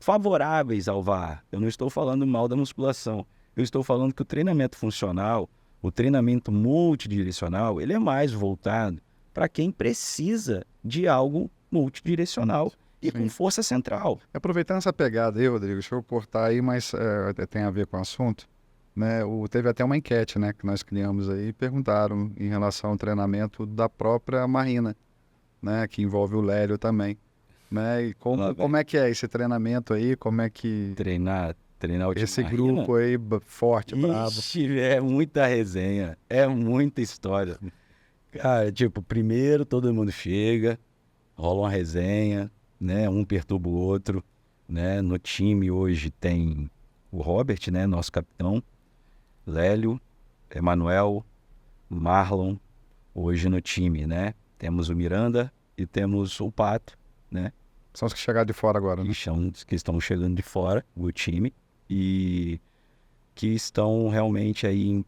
favoráveis ao VAR. Eu não estou falando mal da musculação. Eu estou falando que o treinamento funcional, o treinamento multidirecional, ele é mais voltado para quem precisa de algo multidirecional e com força central. Aproveitando essa pegada aí, Rodrigo, deixa eu cortar aí, mas tem a ver com o assunto. Né? Teve até uma enquete, né, que nós criamos aí, e perguntaram em relação ao treinamento da própria Marina, né, que envolve o Lélio também. Né? E como é que é esse treinamento aí? Como é que... Treinar o time Esse Marina? grupo aí, forte, brabo. Ixi, é muita resenha, é muita história. Cara, tipo, primeiro todo mundo chega, rola uma resenha, né? Um perturba o outro, né? No time hoje tem o Robert, né? Nosso capitão, Lélio, Emanuel, Marlon, hoje no time, né? Temos o Miranda e temos o Pato, né? São os que chegaram de fora agora, né? Que estão chegando de fora do time e que estão realmente aí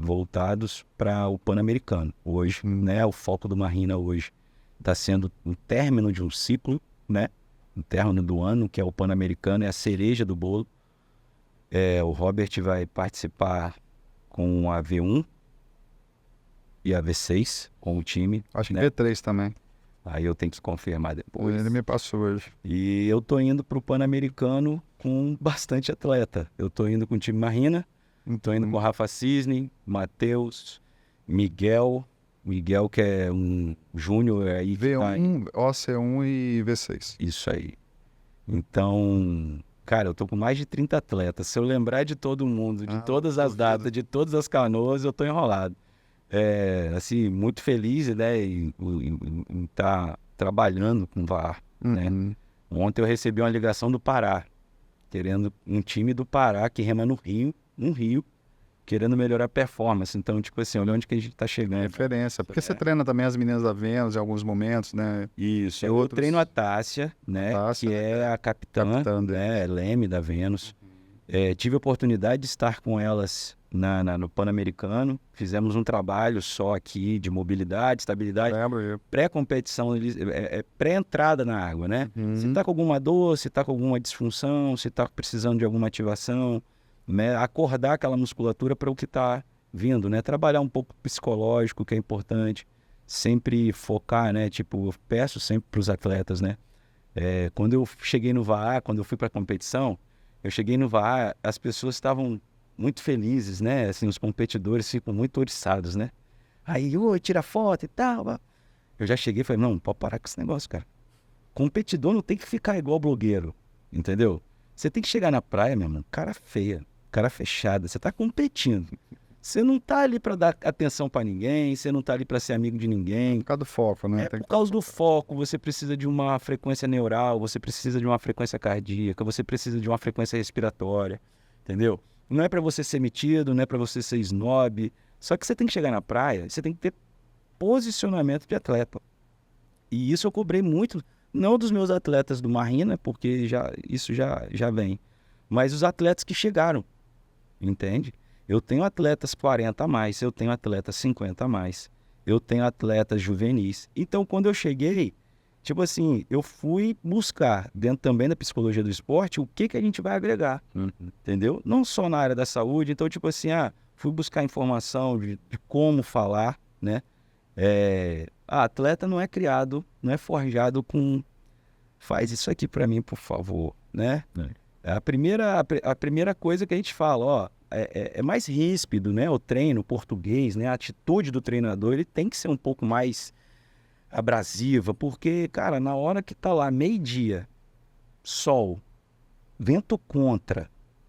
voltados para o Pan-Americano hoje, né? O foco do Marina hoje está sendo o término de um ciclo, né? O término do ano, que é o Pan-Americano, é a cereja do bolo. O Robert vai participar com a V1 e a V6 com o time. Acho que né? V3 também. Aí eu tenho que confirmar depois. Ele me passou hoje. E eu tô indo pro Pan-Americano com bastante atleta. Eu tô indo com o time Marina, tô indo com Rafa Cisne, Matheus, Miguel, que é um júnior aí. que tá V1, OC1 e V6. Isso aí. Então, cara, eu tô com mais de 30 atletas. Se eu lembrar de todo mundo, de todas as datas, de todas as canoas, eu tô enrolado. Assim, muito feliz, né, em estar trabalhando com o VAR, né? Ontem eu recebi uma ligação do Pará, querendo um time do Pará que rema no Rio, querendo melhorar a performance. Então, tipo assim, olha onde que a gente tá chegando. Referência. Porque você treina também as meninas da Vênus em alguns momentos, né? Isso. Eu treino a Tássia, né, que é a capitã, né, Leme da Vênus. Tive a oportunidade de estar com elas no Pan-Americano. Fizemos um trabalho só aqui de mobilidade, estabilidade. Pré-competição, pré-entrada na água, né? Se está com alguma dor, se está com alguma disfunção, se está precisando de alguma ativação, né? Acordar aquela musculatura para o que está vindo, né? Trabalhar um pouco psicológico, que é importante. Sempre focar, né? Tipo, eu peço sempre para os atletas, né? Quando eu cheguei no VAR, quando eu fui para a competição, eu cheguei no VAR, as pessoas estavam muito felizes, né? Assim, os competidores ficam muito oriçados, né? Aí, tira foto e tal. Eu já cheguei e falei, não, pode parar com esse negócio, cara. Competidor não tem que ficar igual blogueiro, entendeu? Você tem que chegar na praia, meu irmão, cara feia, cara fechada. Você tá competindo. Você não tá ali para dar atenção para ninguém, você não tá ali para ser amigo de ninguém. Por causa do foco, né? Por causa do foco, você precisa de uma frequência neural, você precisa de uma frequência cardíaca, você precisa de uma frequência respiratória, entendeu? Não é para você ser metido, não é para você ser snob, só que você tem que chegar na praia, você tem que ter posicionamento de atleta. E isso eu cobrei muito, não dos meus atletas do Marina, porque isso já vem, mas os atletas que chegaram, entende? Eu tenho atletas 40 a mais, eu tenho atletas 50 a mais, eu tenho atletas juvenis. Então, quando eu cheguei, tipo assim, eu fui buscar, dentro também da psicologia do esporte, o que a gente vai agregar, entendeu? Não só na área da saúde. Então, tipo assim, fui buscar informação de como falar, né? Atleta não é criado, não é forjado com... Faz isso aqui pra mim, por favor, né? A primeira coisa que a gente fala, é mais ríspido, né? O treino, o português, né? A atitude do treinador, ele tem que ser um pouco mais abrasiva, porque, cara, na hora que tá lá, meio-dia, sol, vento contra,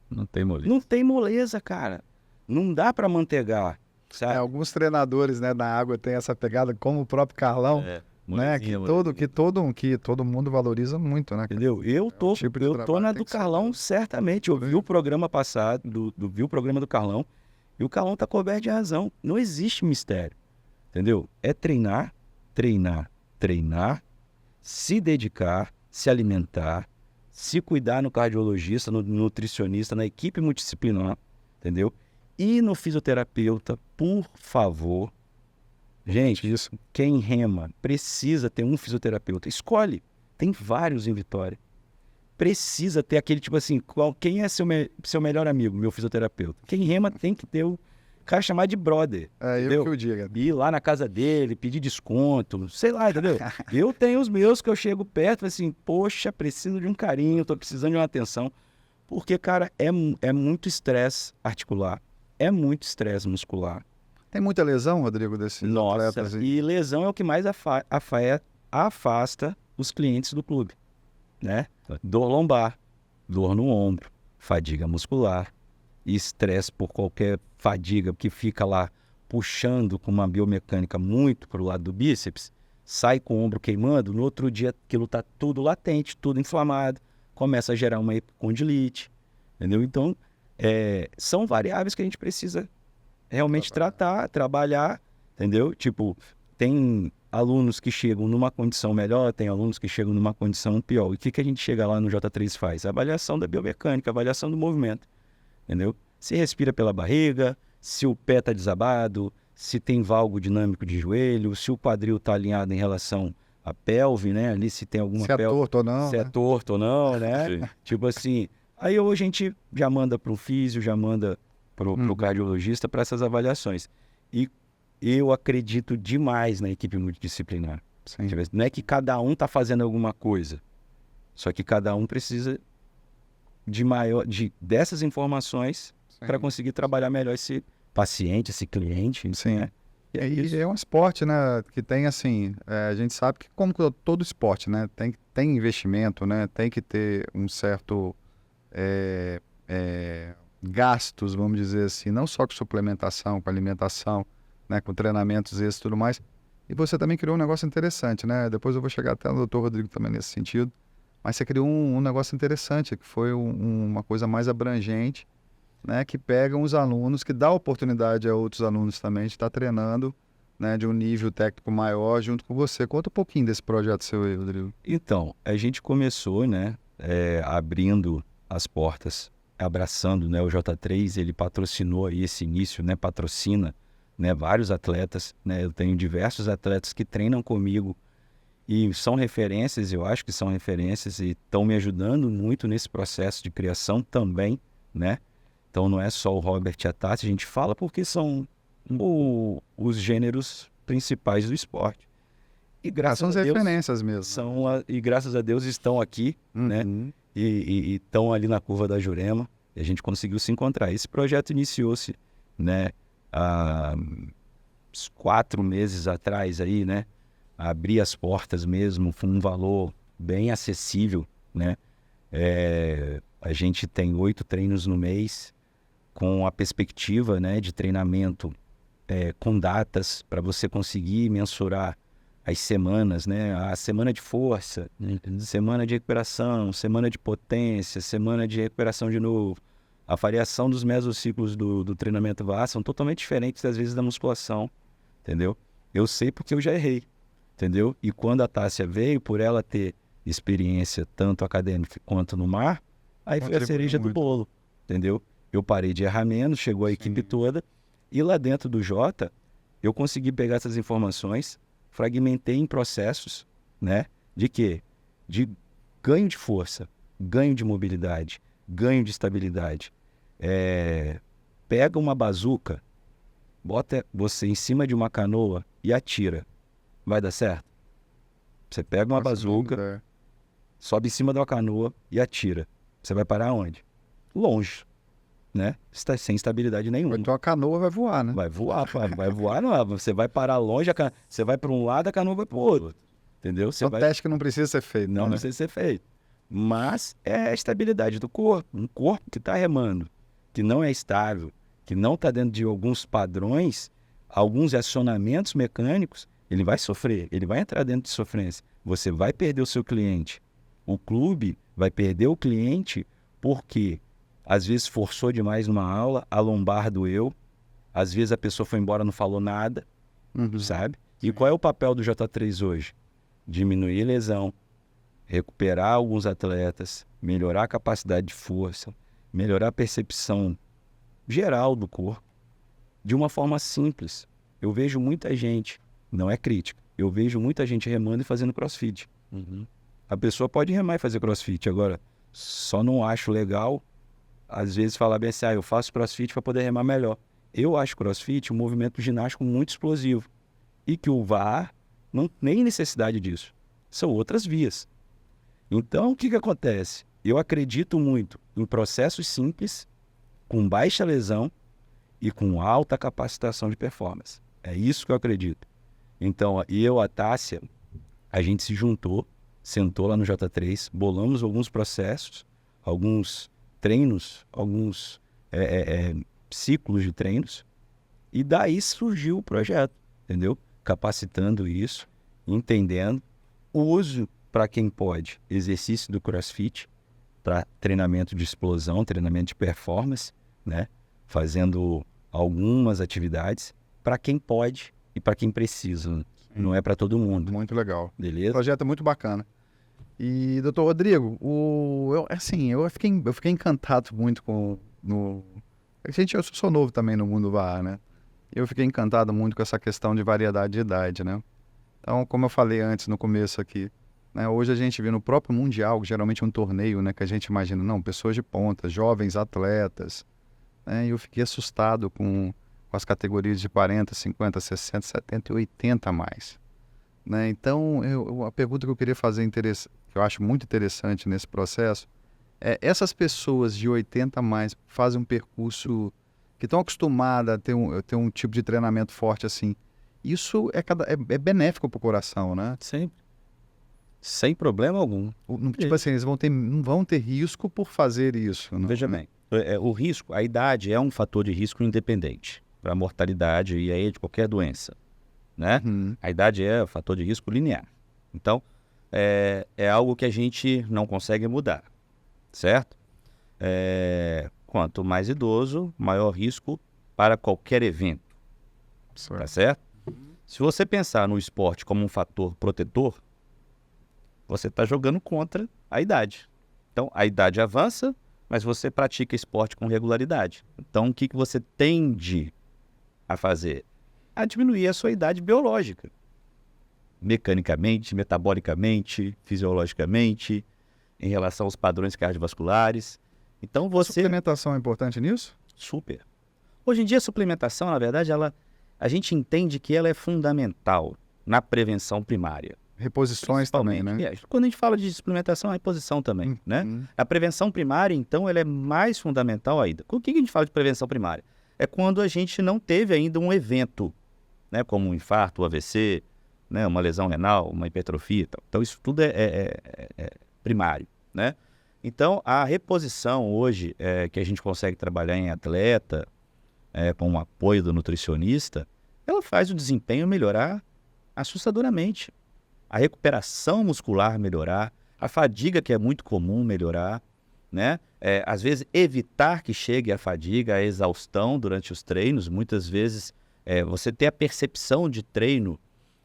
não tem moleza. Não tem moleza, cara. Não dá pra mantegar, sabe? Alguns treinadores, né, na água tem essa pegada, como o próprio Carlão, né? Que todo mundo valoriza muito, né? Entendeu? Eu tô na do Carlão, certamente. Eu vi o programa passado, vi o programa do Carlão, e o Carlão tá coberto de razão. Não existe mistério, entendeu? É treinar, se dedicar, se alimentar, se cuidar no cardiologista, no nutricionista, na equipe multidisciplinar, entendeu? E no fisioterapeuta, por favor. Gente, quem rema precisa ter um fisioterapeuta. Escolhe. Tem vários em Vitória. Precisa ter aquele tipo assim, quem é seu melhor amigo? Meu fisioterapeuta. Quem rema tem que ter o cara chamar de brother. Eu que eu digo. Ir lá na casa dele, pedir desconto, sei lá, entendeu? Eu tenho os meus que eu chego perto e assim, poxa, preciso de um carinho, tô precisando de uma atenção. Porque, cara, é muito estresse articular, é muito estresse muscular. Tem muita lesão, Rodrigo, desses atletas? E lesão é o que mais afasta os clientes do clube, né? Dor lombar, dor no ombro, fadiga muscular, estresse por qualquer fadiga que fica lá puxando com uma biomecânica muito para o lado do bíceps, sai com o ombro queimando, no outro dia aquilo está tudo latente, tudo inflamado, começa a gerar uma epicondilite, entendeu? Então, são variáveis que a gente precisa realmente tratar, trabalhar, entendeu? Tipo, tem alunos que chegam numa condição melhor, tem alunos que chegam numa condição pior. E o que a gente chega lá no J3 faz? A avaliação da biomecânica, a avaliação do movimento, entendeu? Se respira pela barriga, se o pé está desabado, se tem valgo dinâmico de joelho, se o quadril está alinhado em relação à pelve, né? Ali se tem alguma Se é torto ou não, se é né? torto ou não, né? Tipo assim, aí hoje a gente já manda para o físio, já manda para o cardiologista para essas avaliações. E eu acredito demais na equipe multidisciplinar. Sim. Não é que cada um está fazendo alguma coisa, só que cada um precisa dessas informações para conseguir trabalhar melhor esse paciente, esse cliente. Sim. Né? E é isso. E é um esporte, né, que tem assim, a gente sabe que como todo esporte, né, tem investimento, né, tem que ter um certo gastos, vamos dizer assim, não só com suplementação, com alimentação, né, com treinamentos esses e tudo mais. E você também criou um negócio interessante, né, depois eu vou chegar até no Dr. Rodrigo também nesse sentido, mas você criou um negócio interessante, que foi uma coisa mais abrangente, né, que pegam os alunos, que dá oportunidade a outros alunos também de estar treinando, né, de um nível técnico maior junto com você. Conta um pouquinho desse projeto seu aí, Rodrigo. Então, a gente começou, né, abrindo as portas, abraçando, né, o J3, ele patrocinou aí esse início, né, patrocina, né, vários atletas, né, eu tenho diversos atletas que treinam comigo e são referências, eu acho que são referências e estão me ajudando muito nesse processo de criação também, né. Então não é só o Robert e a Tati, a gente fala porque são os gêneros principais do esporte. E graças São as a Deus, referências mesmo. e graças a Deus estão aqui, né? E estão ali na curva da Jurema. E a gente conseguiu se encontrar. Esse projeto iniciou-se, né, há uns 4 meses atrás aí, né? Abrir as portas mesmo, foi um valor bem acessível, né? A gente tem 8 treinos no mês, com a perspectiva, né, de treinamento com datas para você conseguir mensurar as semanas, né? A semana de força, semana de recuperação, semana de potência, semana de recuperação de novo. A variação dos mesociclos do treinamento VAR são totalmente diferentes às vezes da musculação, entendeu? Eu sei porque eu já errei, entendeu? E quando a Tássia veio, por ela ter experiência tanto acadêmica quanto no mar, aí foi a cereja do bolo, entendeu? Eu parei de errar menos, chegou a equipe toda, e lá dentro do Jota, eu consegui pegar essas informações, fragmentei em processos, né? De quê? De ganho de força, ganho de mobilidade, ganho de estabilidade. Pega uma bazuca, bota você em cima de uma canoa e atira. Vai dar certo? Você pega uma bazuca, sobe em cima de uma canoa e atira. Você vai parar onde? Longe. Né? Está sem estabilidade nenhuma. Então a canoa vai voar, né? Vai voar, vai voar, não. Você vai parar longe, você vai para um lado, a canoa vai para o outro. Entendeu? É um teste que não precisa ser feito. Não, né? não precisa ser feito. Mas é a estabilidade do corpo. Um corpo que está remando, que não é estável, que não está dentro de alguns padrões, alguns acionamentos mecânicos, ele vai sofrer, ele vai entrar dentro de sofrência. Você vai perder o seu cliente. O clube vai perder o cliente porque às vezes forçou demais numa aula, a lombar doeu, às vezes a pessoa foi embora e não falou nada, sabe? E qual é o papel do J3 hoje? Diminuir a lesão, recuperar alguns atletas, melhorar a capacidade de força, melhorar a percepção geral do corpo, de uma forma simples. Eu vejo muita gente, não é crítica, eu vejo muita gente remando e fazendo crossfit. A pessoa pode remar e fazer crossfit, agora só não acho legal às vezes falar bem assim, eu faço crossfit para poder remar melhor. Eu acho crossfit um movimento ginástico muito explosivo e que o VAR não tem necessidade disso. São outras vias. Então, o que acontece? Eu acredito muito em processos simples, com baixa lesão e com alta capacitação de performance. É isso que eu acredito. Então, a Tássia, a gente se juntou, sentou lá no J3, bolamos alguns processos, alguns treinos, alguns ciclos de treinos, e daí surgiu o projeto, entendeu? Capacitando isso entendendo. Uso para quem pode exercício do CrossFit para treinamento de explosão, treinamento de performance, né? Fazendo algumas atividades para quem pode e para quem precisa. Não é para todo mundo, Muito legal. O beleza? projeto é muito bacana. E, doutor Rodrigo, eu fiquei encantado muito com... eu sou novo também no mundo VAR, né? Eu fiquei encantado muito com essa questão de variedade de idade, né? Então, como eu falei antes, no começo aqui, né? Hoje a gente vê no próprio Mundial, que geralmente é um torneio, né? Que a gente imagina, não, pessoas de ponta, jovens atletas, né? E eu fiquei assustado com as categorias de 40, 50, 60, 70 e 80 a mais, né? Então, a pergunta que eu queria fazer, que eu acho muito interessante nesse processo, é essas pessoas de 80 a mais fazem um percurso que estão acostumadas a ter um tipo de treinamento forte assim. Isso é benéfico para o coração, né? Sempre. Sem problema algum. Tipo assim, eles não vão ter risco por fazer isso. Não, Veja né? bem, o risco, a idade é um fator de risco independente para a mortalidade e aí de qualquer doença, né? Uhum. A idade é um fator de risco linear. Então, é algo que a gente não consegue mudar, certo? Quanto mais idoso, maior risco para qualquer evento, tá certo? Se você pensar no esporte como um fator protetor, você está jogando contra a idade. Então, a idade avança, mas você pratica esporte com regularidade. Então, o que você tende a fazer? A diminuir a sua idade biológica. Mecanicamente, metabolicamente, fisiologicamente, em relação aos padrões cardiovasculares. Então, você... Suplementação é importante nisso? Super. Hoje em dia, a suplementação, na verdade, a gente entende que ela é fundamental na prevenção primária. Reposições também, né? Quando a gente fala de suplementação, a reposição também, né? A prevenção primária, então, ela é mais fundamental ainda. O que a gente fala de prevenção primária? É quando a gente não teve ainda um evento, né? Como um infarto, um AVC, né? Uma lesão renal, uma hipertrofia e tal. Então, isso tudo é primário, né? Então, a reposição hoje, que a gente consegue trabalhar em atleta, com o apoio do nutricionista, ela faz o desempenho melhorar assustadoramente. A recuperação muscular melhorar, a fadiga, que é muito comum, melhorar, né? Às vezes, evitar que chegue a fadiga, a exaustão durante os treinos. Muitas vezes, você ter a percepção de treino,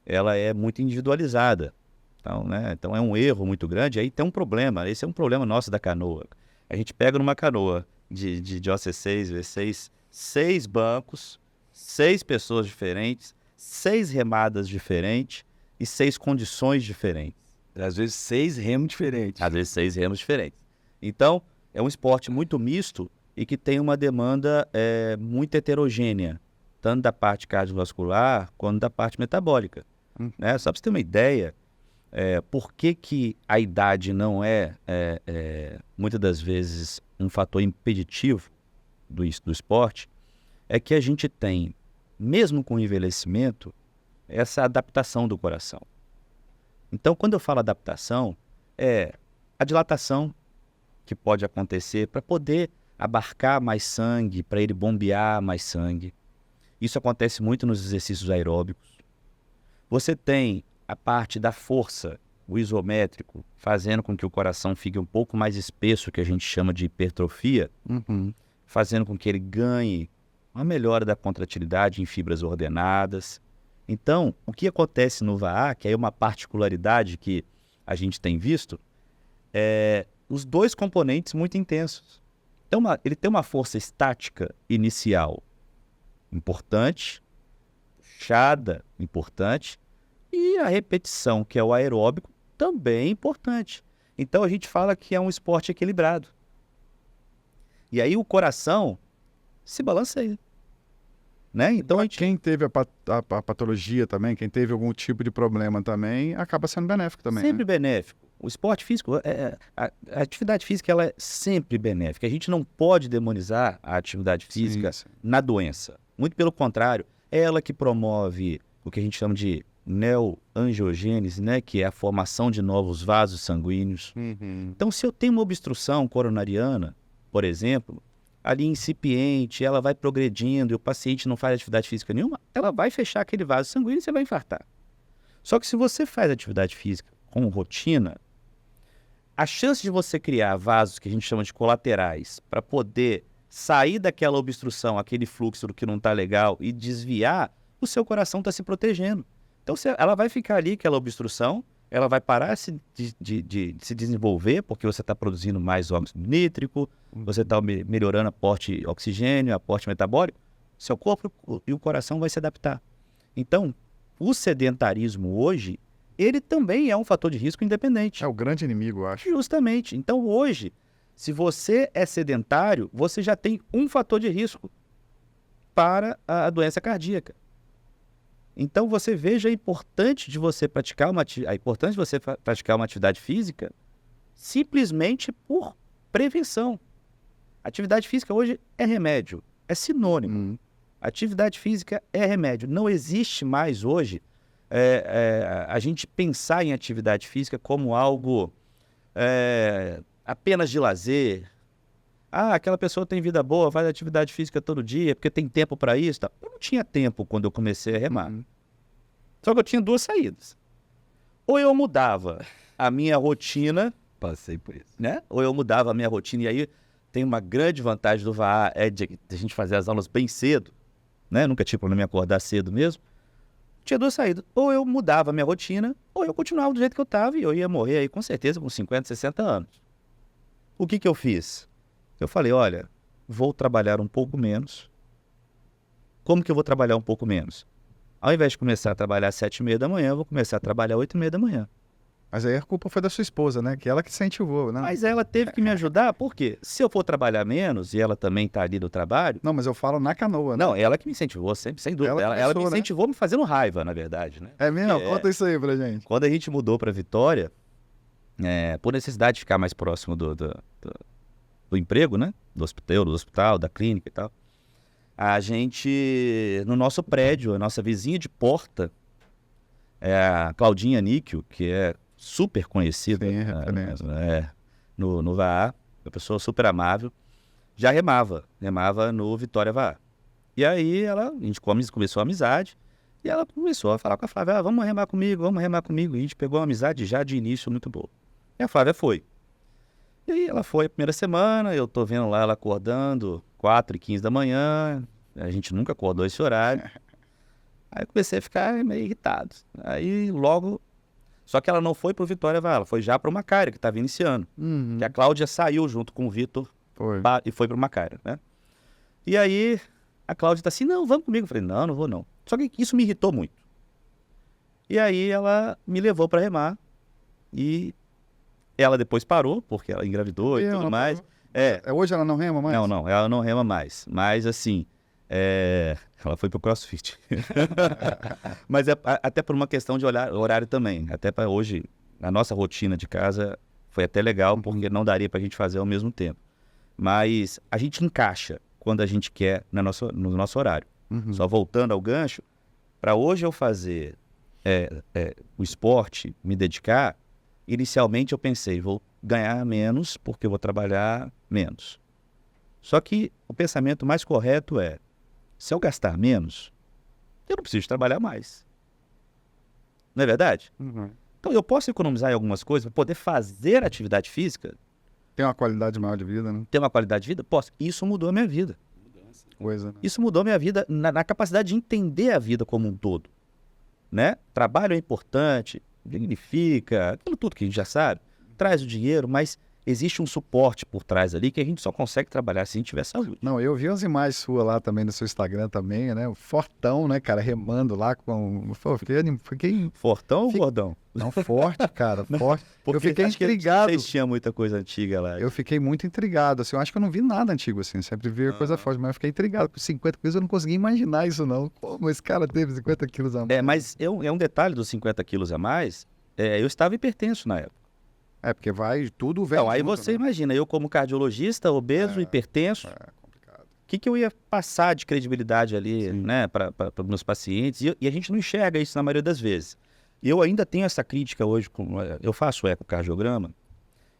ela é muito individualizada. Então, né? Então, é um erro muito grande. Aí tem um problema. Esse é um problema nosso da canoa. A gente pega numa canoa de OC6, V6, 6 bancos, 6 pessoas diferentes, 6 remadas diferentes e 6 condições diferentes. Às vezes 6 remos diferentes. Às vezes 6 remos diferentes. Então, é um esporte muito misto e que tem uma demanda muito heterogênea, tanto da parte cardiovascular quanto da parte metabólica. Né? Só para você ter uma ideia, por que a idade não muitas das vezes, um fator impeditivo do esporte, é que a gente tem, mesmo com o envelhecimento, essa adaptação do coração. Então, quando eu falo adaptação, é a dilatação que pode acontecer para poder abarcar mais sangue, para ele bombear mais sangue. Isso acontece muito nos exercícios aeróbicos. Você tem a parte da força, o isométrico, fazendo com que o coração fique um pouco mais espesso, que a gente chama de hipertrofia, fazendo com que ele ganhe uma melhora da contratilidade em fibras ordenadas. Então, o que acontece no VAA, que é uma particularidade que a gente tem visto, é os dois componentes muito intensos. Então, ele tem uma força estática inicial importante, puxada importante, e a repetição, que é o aeróbico, também é importante. Então, a gente fala que é um esporte equilibrado. E aí o coração se balanceia. Né? Então, quem teve a patologia também, quem teve algum tipo de problema também, acaba sendo benéfico também. Sempre né? benéfico. O esporte físico, a atividade física, ela é sempre benéfica. A gente não pode demonizar a atividade física na doença. Muito pelo contrário, é ela que promove o que a gente chama de neoangiogênese, né? Que é a formação de novos vasos sanguíneos. Então, se eu tenho uma obstrução coronariana, por exemplo, ali incipiente, ela vai progredindo e o paciente não faz atividade física nenhuma, ela vai fechar aquele vaso sanguíneo e você vai infartar. Só que se você faz atividade física com rotina, a chance de você criar vasos que a gente chama de colaterais para poder sair daquela obstrução, aquele fluxo do que não está legal e desviar, o seu coração está se protegendo. Então ela vai ficar ali, aquela obstrução, ela vai parar de se desenvolver porque você está produzindo mais óxido nítrico, você está melhorando aporte de oxigênio, aporte metabólico, seu corpo e o coração vai se adaptar. Então, o sedentarismo hoje, ele também é um fator de risco independente. É o grande inimigo, eu acho. Justamente. Então, hoje, se você é sedentário, você já tem um fator de risco para a doença cardíaca. Então, você veja a importância de você praticar uma atividade física simplesmente por prevenção. Atividade física hoje é remédio, é sinônimo. Atividade física é remédio. Não existe mais hoje a gente pensar em atividade física como algo apenas de lazer. Ah, aquela pessoa tem vida boa, faz atividade física todo dia, porque tem tempo para isso. Tá? Eu não tinha tempo quando eu comecei a remar. Só que eu tinha duas saídas. Ou eu mudava a minha rotina, Passei por isso. né? Ou eu mudava a minha rotina. E aí tem uma grande vantagem do VAA, de a gente fazer as aulas bem cedo, né? Nunca tive problema em acordar cedo mesmo. Tinha duas saídas. Ou eu mudava a minha rotina, ou eu continuava do jeito que eu estava e eu ia morrer aí com certeza com 50, 60 anos. O que eu fiz? Eu falei, olha, vou trabalhar um pouco menos. Como que eu vou trabalhar um pouco menos? Ao invés de começar a trabalhar às 7h30 da manhã, eu vou começar a trabalhar às 8h30 da manhã. Mas aí a culpa foi da sua esposa, né? Que ela que incentivou, né? Mas ela teve que me ajudar, por quê? Se eu for trabalhar menos e ela também está ali no trabalho... Não, mas eu falo na canoa, né? Não, ela que me incentivou, sempre, sem dúvida. Ela Ela me começou, né? incentivou me fazendo raiva, na verdade, né? É mesmo? É. Conta isso aí pra gente. Quando a gente mudou para Vitória, por necessidade de ficar mais próximo do emprego, né? Do hospital, da clínica e tal, a gente, no nosso prédio, a nossa vizinha de porta, é a Claudinha Níquel, que é super conhecida Sim, referência. no VAA, uma pessoa super amável, já remava no Vitória VAA. E aí a gente começou a amizade, e ela começou a falar com a Flávia, vamos remar comigo. E a gente pegou uma amizade já de início muito boa. E a Flávia foi. E aí ela foi a primeira semana, eu tô vendo lá ela acordando 4h15 da manhã, a gente nunca acordou esse horário. Aí eu comecei a ficar meio irritado. Aí logo... Só que ela não foi pro Vitória VAA, ela foi já pro Macária, que estava iniciando. Que a Cláudia saiu junto com o Vitor Foi. e foi pro Macária, né? E aí a Cláudia tá assim, não, vamos comigo. Eu falei, não vou não. Só que isso me irritou muito. E aí ela me levou para remar e ela depois parou, porque ela engravidou e tudo mais. Hoje ela não rema mais? Não, ela não rema mais. Mas assim, ela foi pro CrossFit. Mas até por uma questão de horário também. Até para hoje, a nossa rotina de casa foi até legal, porque não daria pra gente fazer ao mesmo tempo. Mas a gente encaixa quando a gente quer no nosso horário. Só voltando ao gancho, para hoje eu fazer o esporte, me dedicar, inicialmente eu pensei, vou ganhar menos porque eu vou trabalhar menos. Só que o pensamento mais correto é, se eu gastar menos, eu não preciso trabalhar mais. Não é verdade? Então eu posso economizar em algumas coisas para poder fazer atividade física, Tem uma qualidade maior de vida, né? ter uma qualidade de vida? Posso. Isso mudou a minha vida. Coisa, né? Isso mudou a minha vida na capacidade de entender a vida como um todo. Né? Trabalho é importante, dignifica, aquilo tudo que a gente já sabe, traz o dinheiro, mas existe um suporte por trás ali que a gente só consegue trabalhar se a gente tiver saúde. Não, eu vi umas imagens suas lá também no seu Instagram também, né? O fortão, né, cara, remando lá com... Pô, fiquei... Fortão ou gordão? Não, forte, cara, forte. Porque Eu fiquei acho que intrigado. vocês tinham muita coisa antiga lá. Eu fiquei muito intrigado, assim, eu acho que eu não vi nada antigo, assim, sempre vi coisa forte, mas eu fiquei intrigado, com 50 quilos eu não conseguia imaginar isso, não. Como esse cara teve 50 quilos a mais? Mas é um detalhe dos 50 quilos a mais, eu estava hipertenso na época. Porque vai, tudo vem Então, aí junto, você né? imagina, eu como cardiologista, obeso, hipertenso, Complicado. o que eu ia passar de credibilidade ali, né, para meus pacientes? E a gente não enxerga isso na maioria das vezes. Eu ainda tenho essa crítica hoje, eu faço o ecocardiograma,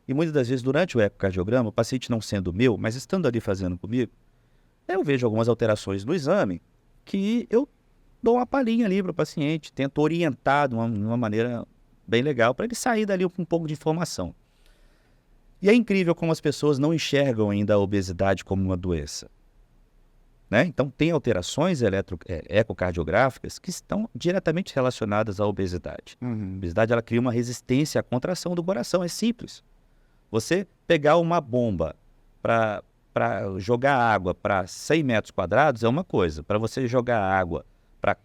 e muitas das vezes durante o ecocardiograma, o paciente não sendo meu, mas estando ali fazendo comigo, eu vejo algumas alterações no exame que eu dou uma palhinha ali para o paciente, tento orientar de uma maneira bem legal para ele sair dali com um pouco de informação. E é incrível como as pessoas não enxergam ainda a obesidade como uma doença. Né? Então, tem alterações ecocardiográficas que estão diretamente relacionadas à obesidade. A obesidade ela cria uma resistência à contração do coração, é simples. Você pegar uma bomba para jogar água para 100 metros quadrados é uma coisa. Para você jogar água para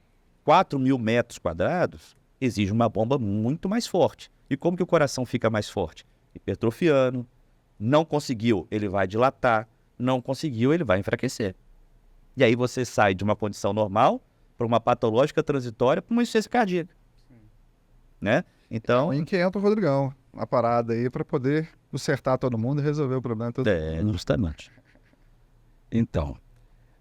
4.000 metros quadrados, exige uma bomba muito mais forte. E como que o coração fica mais forte? Hipertrofiando. Não conseguiu, ele vai dilatar. Não conseguiu, ele vai enfraquecer. E aí você sai de uma condição normal para uma patológica transitória para uma insuficiência cardíaca. Né? Então, aí que entra o Rodrigão, uma parada aí para poder consertar todo mundo e resolver o problema todo mundo. Justamente. Então,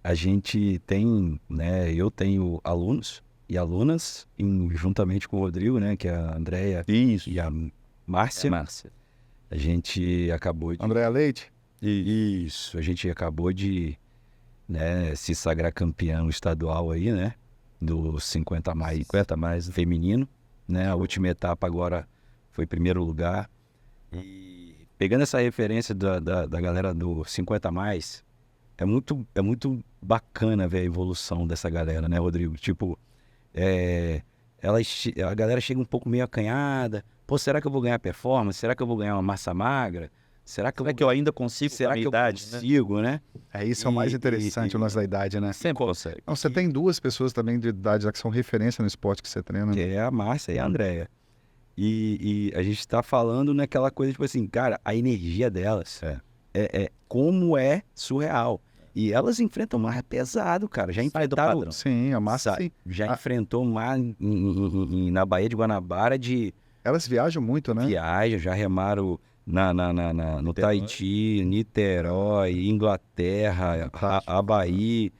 a gente tem, né, eu tenho alunos e alunas, juntamente com o Rodrigo, né, que é a Andréia e a Márcia. A gente acabou de... Andréia Leite? Isso, a gente acabou de, né, se sagrar campeão estadual aí, né, do 50 mais feminino, né, a última etapa agora foi primeiro lugar. E pegando essa referência da galera do 50 mais, é muito bacana ver a evolução dessa galera, né, Rodrigo? Tipo, a galera chega um pouco meio acanhada. Pô, será que eu vou ganhar performance? Será que eu vou ganhar uma massa magra? Será que eu ainda consigo? Será que eu consigo, né? Isso é o mais interessante, o lance da idade, né? Sempre consegue. Não, você tem duas pessoas também de idade que são referência no esporte que você treina. Que é a Márcia e a Andréia. E a gente tá falando naquela coisa, tipo assim, cara, a energia delas como é surreal. E elas enfrentam mar pesado, cara. Já enfrentaram. Sim, a Márcia já enfrentou mar na Baía de Guanabara de... Elas viajam muito, né? Viajam, já remaram no Tahiti, Niterói, Inglaterra, Havaí,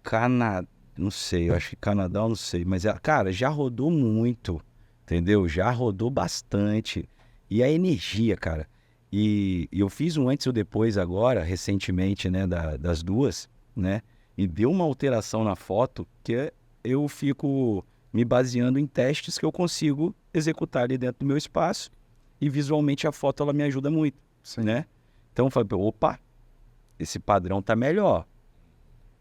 Canadá, não sei, eu acho que Canadá, eu não sei. Mas, cara, já rodou muito, entendeu? Já rodou bastante. E a energia, cara. E eu fiz um antes e o depois agora, recentemente, né, das duas, né? E deu uma alteração na foto que eu fico me baseando em testes que eu consigo executar ali dentro do meu espaço. E visualmente a foto, ela me ajuda muito, né? Então eu falei, opa, esse padrão tá melhor.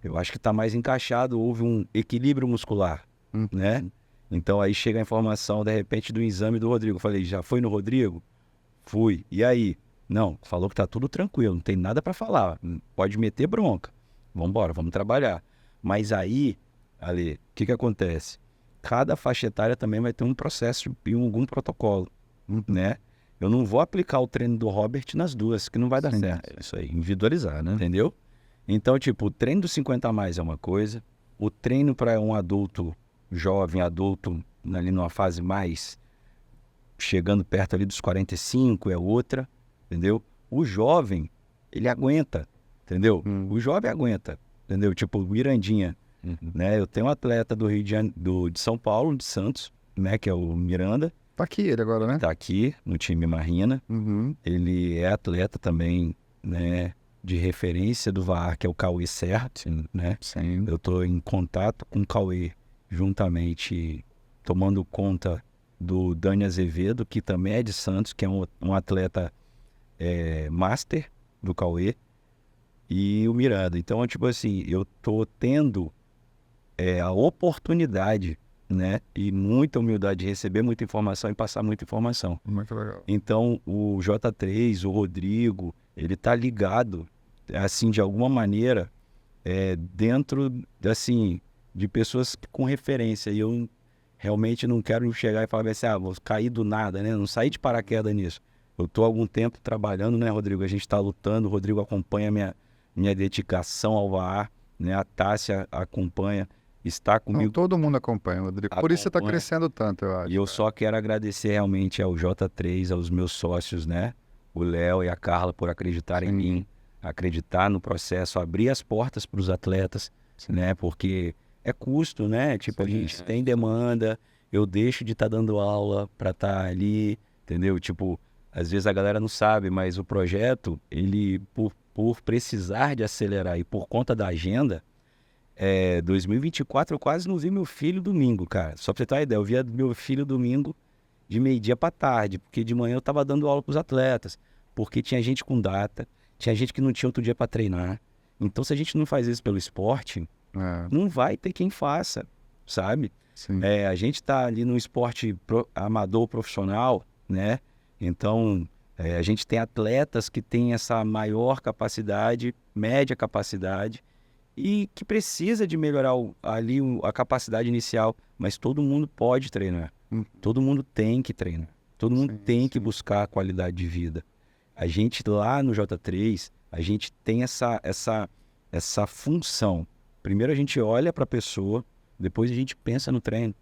Eu acho que tá mais encaixado, houve um equilíbrio muscular, né? Então aí chega a informação, de repente, do exame do Rodrigo. Eu falei, já foi no Rodrigo? Fui. E aí? Não, falou que tá tudo tranquilo, não tem nada para falar. Pode meter bronca. Vamos embora, vamos trabalhar. Mas aí, Ale, o que acontece? Cada faixa etária também vai ter um processo e algum protocolo, né? Eu não vou aplicar o treino do Robert nas duas, que não vai dar certo. Isso aí, individualizar, né? Entendeu? Então, tipo, o treino do 50 a mais é uma coisa, o treino para um adulto, jovem, adulto, ali numa fase mais chegando perto ali dos 45 é outra, entendeu? O jovem, ele aguenta, entendeu? O jovem aguenta, entendeu? Tipo, o Mirandinha, né? Eu tenho um atleta do Rio de São Paulo, de Santos, né? Que é o Miranda. Tá aqui ele agora, né? Tá aqui no time Marina. Ele é atleta também, né? De referência do VAR, que é o Cauê Serra, né? Sim. Eu tô em contato com o Cauê, juntamente tomando conta do Dani Azevedo, que também é de Santos, que é um atleta master do Cauê, e o Miranda. Então, tipo assim, eu tô tendo a oportunidade, né, e muita humildade de receber muita informação e passar muita informação. Muito legal. Então, o J3, o Rodrigo, ele tá ligado, assim, de alguma maneira, dentro, assim, de pessoas com referência. E eu realmente não quero chegar e falar assim, vou cair do nada, né? Não sair de paraquedas nisso. Eu tô há algum tempo trabalhando, né, Rodrigo? A gente tá lutando, o Rodrigo acompanha minha dedicação ao VAR, né? A Tássia acompanha, está comigo. Não, todo mundo acompanha, Rodrigo. Por isso você tá crescendo tanto, eu acho. E eu só quero agradecer realmente ao J3, aos meus sócios, né? O Léo e a Carla por acreditarem em mim, acreditar no processo, abrir as portas para os atletas, né? Porque é custo, né? Tipo, a gente tem demanda, eu deixo de estar dando aula para estar ali, entendeu? Tipo, às vezes a galera não sabe, mas o projeto, ele, por precisar de acelerar e por conta da agenda, 2024 eu quase não vi meu filho domingo, cara. Só pra você ter uma ideia, eu via meu filho domingo de meio-dia pra tarde, porque de manhã eu tava dando aula pros atletas, porque tinha gente com data, tinha gente que não tinha outro dia pra treinar. Então, se a gente não faz isso pelo esporte, não vai ter quem faça, sabe? Sim. A gente tá ali no esporte amador profissional, né? Então, a gente tem atletas que têm essa maior capacidade, média capacidade, e que precisa de melhorar a capacidade inicial, mas todo mundo pode treinar, todo mundo tem que treinar, todo mundo tem que buscar a qualidade de vida. A gente lá no J3, a gente tem essa função. Primeiro a gente olha para a pessoa, depois a gente pensa no treino.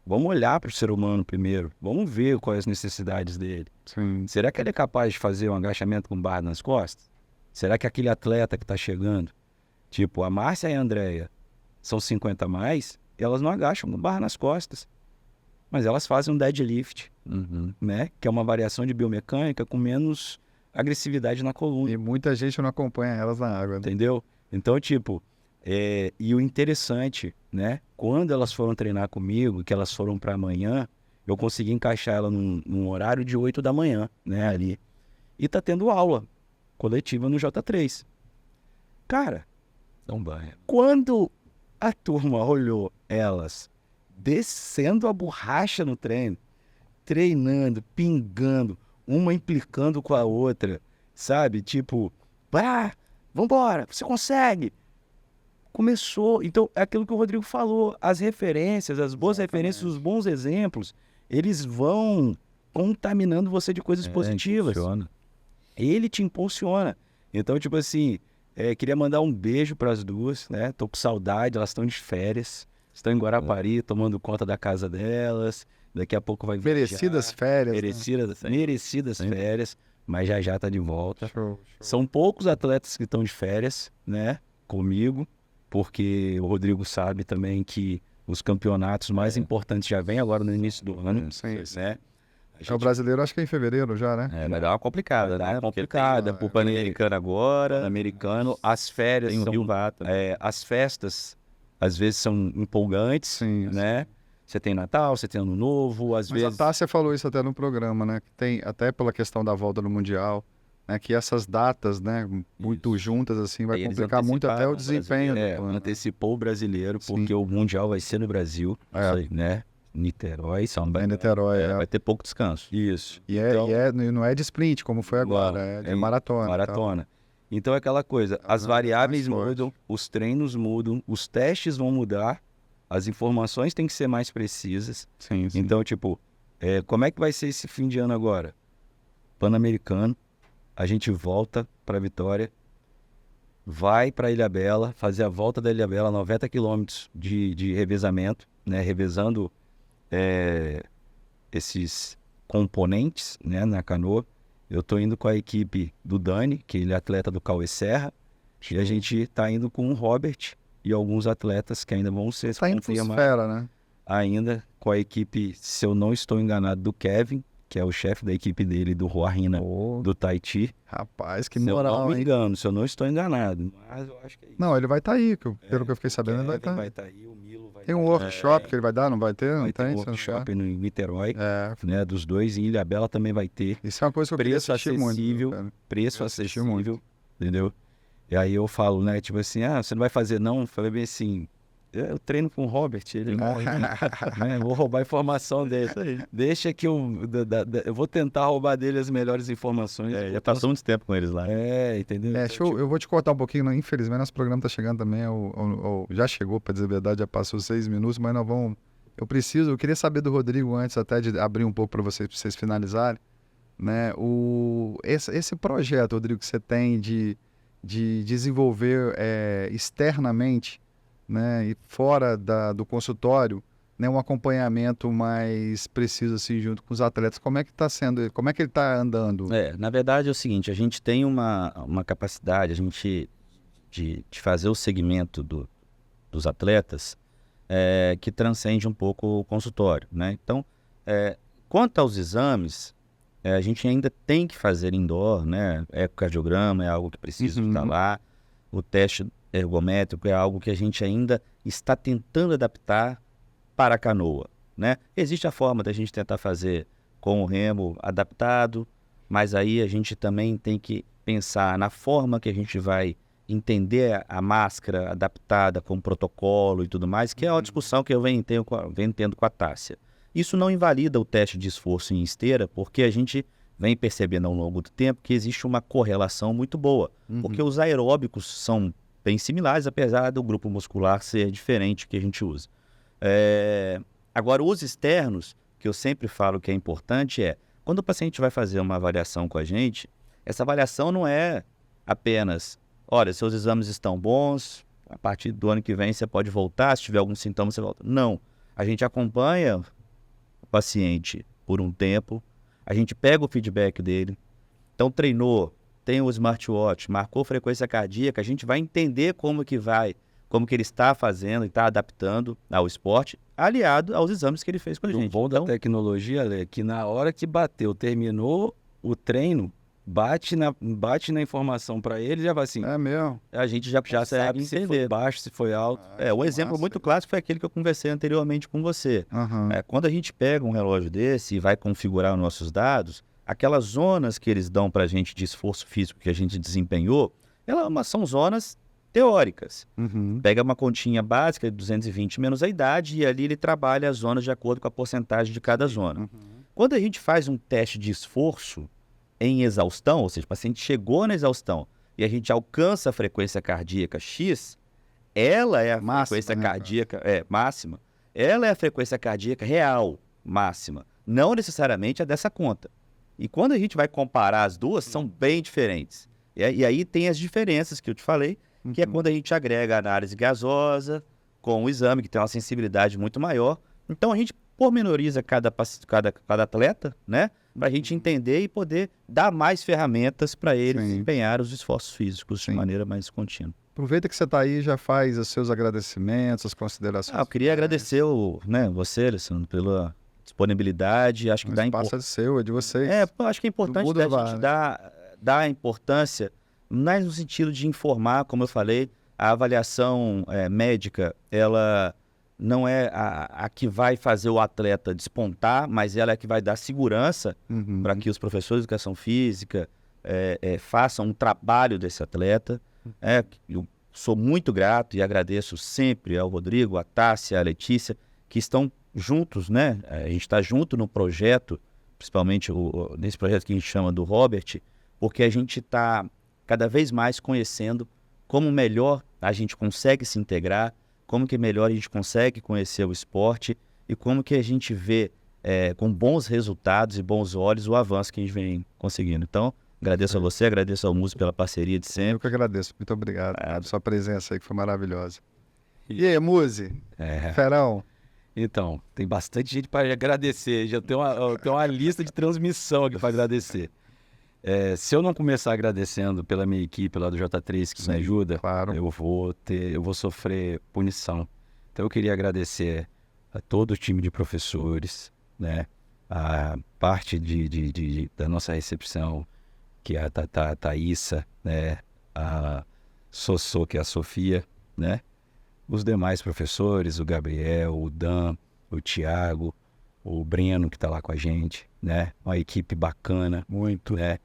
Vamos olhar para o ser humano primeiro, vamos ver quais as necessidades dele. Sim. Será que ele é capaz de fazer um agachamento com barra nas costas? Será que aquele atleta que está chegando, tipo, a Márcia e a Andréia são 50 a mais, elas não agacham com barra nas costas. Mas elas fazem um deadlift, né? Que é uma variação de biomecânica com menos agressividade na coluna. E muita gente não acompanha elas na água. Né? Entendeu? Então, tipo, e o interessante, né? Quando elas foram treinar comigo, que elas foram para amanhã, eu consegui encaixar ela num horário de 8 da manhã, né? Ali. E tá tendo aula coletiva no J3. Cara, quando a turma olhou elas descendo a borracha no treino, treinando, pingando, uma implicando com a outra, sabe? Tipo, vambora, você consegue. Começou, então é aquilo que o Rodrigo falou, as referências, as boas referências, os bons exemplos, eles vão contaminando você de coisas positivas. Impulsiona. Ele te impulsiona. Então, tipo assim, queria mandar um beijo para as duas, né? Tô com saudade, elas estão de férias, estão em Guarapari, tomando conta da casa delas. Daqui a pouco vai viajar. Merecidas férias. Merecidas férias, mas já tá de volta. Show. São poucos atletas que estão de férias, né? Comigo, porque o Rodrigo sabe também que os campeonatos mais importantes já vêm agora no início do ano, Sim. né? O brasileiro acho que é em fevereiro já, né? Vai dar uma complicada, Vai dar né? uma Porque complicada, tem o Pan-Americano agora, Pan-Americano, as férias tem o são, Rio Vata. as festas às vezes são empolgantes, Sim. né? Você tem Natal, você tem Ano Novo, às Mas vezes... a Tássia falou isso até no programa, né? Que tem, até pela questão da volta no Mundial, né? Que essas datas, né? Muito juntas, assim, vai Aí eles complicar muito até o anteciparam o desempenho. antecipou o brasileiro, Sim. porque o Mundial vai ser no Brasil, É. né? Niterói, São Em Niterói, Vai ter pouco descanso. Isso. E, Então, não é de sprint, como foi agora, é de maratona. Maratona. Então é aquela coisa, as variáveis mudam, os treinos mudam, os testes vão mudar, as informações têm que ser mais precisas. Sim. Então, tipo, como é que vai ser esse fim de ano agora? Pan-Americano, a gente volta para Vitória, vai para Ilhabela, fazer a volta da Ilhabela, 90 quilômetros de revezamento, né? Revezando esses componentes, né? Na canoa. Eu tô indo com a equipe do Dani, que ele é atleta do Cauê Serra, e a gente tá indo com o Robert e alguns atletas que ainda vão ser Tá indo pro Esfera, né? ainda com a equipe, se eu não estou enganado, do Kevin, que é o chefe da equipe dele, do Ruarina, do Tahiti. Rapaz, que Se eu moral, não me hein? engano, se eu não estou enganado. Mas eu acho que é isso. Não, ele vai estar aí, pelo que eu fiquei sabendo, ele vai Kevin estar. aí, o Milo vai Tem um workshop que ele vai dar, não vai ter? Não vai ter tem? um Você não workshop sabe? no Niterói, É, né, dos dois, em Ilhabela também vai ter. isso é uma coisa que eu queria Preço assistir acessível, muito. Cara. preço Eu assisti acessível, muito. entendeu? E aí eu falo, né, tipo assim, você não vai fazer não? Eu falei bem assim, eu treino com o Robert, ele não, né, eu vou roubar a informação dele. Deixa que eu vou tentar roubar dele as melhores informações. Já passou muito tempo com eles lá. Entendeu? É, Então, show. tipo, Eu vou te cortar um pouquinho, né? Infelizmente, nosso programa tá chegando também. Já chegou, para dizer a verdade, já passou 6 minutos, mas nós vamos. Eu queria saber do Rodrigo antes até de abrir um pouco para vocês finalizarem, né? Esse projeto, Rodrigo, que você tem de desenvolver externamente, né? E fora do consultório, né? Um acompanhamento mais preciso assim junto com os atletas. Como é que está sendo? Como é que ele está andando? Na verdade é o seguinte, a gente tem uma capacidade, de fazer o segmento dos atletas que transcende um pouco o consultório, né? Então, quanto aos exames, a gente ainda tem que fazer indoor, né? Ecocardiograma é algo que precisa estar lá, o teste ergométrico é algo que a gente ainda está tentando adaptar para a canoa, né? Existe a forma da gente tentar fazer com o remo adaptado, mas aí a gente também tem que pensar na forma que a gente vai entender a máscara adaptada com o protocolo e tudo mais, que é uma discussão que eu venho tendo com a Tássia. Isso não invalida o teste de esforço em esteira, porque a gente vem percebendo ao longo do tempo que existe uma correlação muito boa, porque os aeróbicos são bem similares, apesar do grupo muscular ser diferente que a gente usa. Agora, os externos, que eu sempre falo que é importante, quando o paciente vai fazer uma avaliação com a gente, essa avaliação não é apenas, olha, seus exames estão bons, a partir do ano que vem você pode voltar, se tiver algum sintoma você volta. Não, a gente acompanha o paciente por um tempo, a gente pega o feedback dele, então treinou, tem o smartwatch, marcou frequência cardíaca, a gente vai entender como que ele está fazendo e está adaptando ao esporte, aliado aos exames que ele fez com a gente. O bom da tecnologia, Ale, é que na hora que bateu, terminou o treino, bate na informação para ele, já vai assim. É mesmo? A gente já sabe se foi baixo, se foi alto. Um exemplo muito clássico foi aquele que eu conversei anteriormente com você. Quando a gente pega um relógio desse e vai configurar os nossos dados, aquelas zonas que eles dão para a gente de esforço físico que a gente desempenhou, são zonas teóricas. Pega uma continha básica de 220 menos a idade e ali ele trabalha as zonas de acordo com a porcentagem de cada zona. Quando a gente faz um teste de esforço em exaustão, ou seja, o paciente chegou na exaustão e a gente alcança a frequência cardíaca X, ela é a frequência cardíaca máxima, ela é a frequência cardíaca real máxima, não necessariamente a dessa conta. E quando a gente vai comparar as duas, são bem diferentes. E aí tem as diferenças que eu te falei, que é quando a gente agrega a análise gasosa com o exame, que tem uma sensibilidade muito maior. Então a gente pormenoriza cada atleta, né? Para a gente entender e poder dar mais ferramentas para eles desempenhar os esforços físicos de maneira mais contínua. Aproveita que você está aí e já faz os seus agradecimentos, as considerações. Eu queria agradecer você, Alessandro, pela disponibilidade. Acho que dá importância. O espaço é seu, é de vocês. Acho que é importante a gente dar importância, mas no sentido de informar, como eu falei, a avaliação médica, ela não é a que vai fazer o atleta despontar, mas ela é que vai dar segurança para que os professores de educação física façam um trabalho desse atleta. Eu sou muito grato e agradeço sempre ao Rodrigo, à Tássia, à Letícia, que estão juntos, né? A gente está junto no projeto, principalmente nesse projeto que a gente chama do Robert, porque a gente está cada vez mais conhecendo como melhor a gente consegue se integrar, como que melhor a gente consegue conhecer o esporte e como que a gente vê com bons resultados e bons olhos o avanço que a gente vem conseguindo. Então, agradeço a você, agradeço ao Muzi pela parceria de sempre. Eu que agradeço, muito obrigado pela sua presença aí, que foi maravilhosa. E aí, Muzi? Ferão? Então, tem bastante gente para agradecer, já tem uma lista de transmissão aqui para agradecer. Se eu não começar agradecendo pela minha equipe lá do J3 que me ajuda, claro, eu vou sofrer punição. Então eu queria agradecer a todo o time de professores, né? A parte da nossa recepção, que é a Thaísa, né? A Sossô, que é a Sofia, né? Os demais professores, o Gabriel, o Dan, o Thiago, o Breno, que está lá com a gente, né? Uma equipe bacana, muito, né?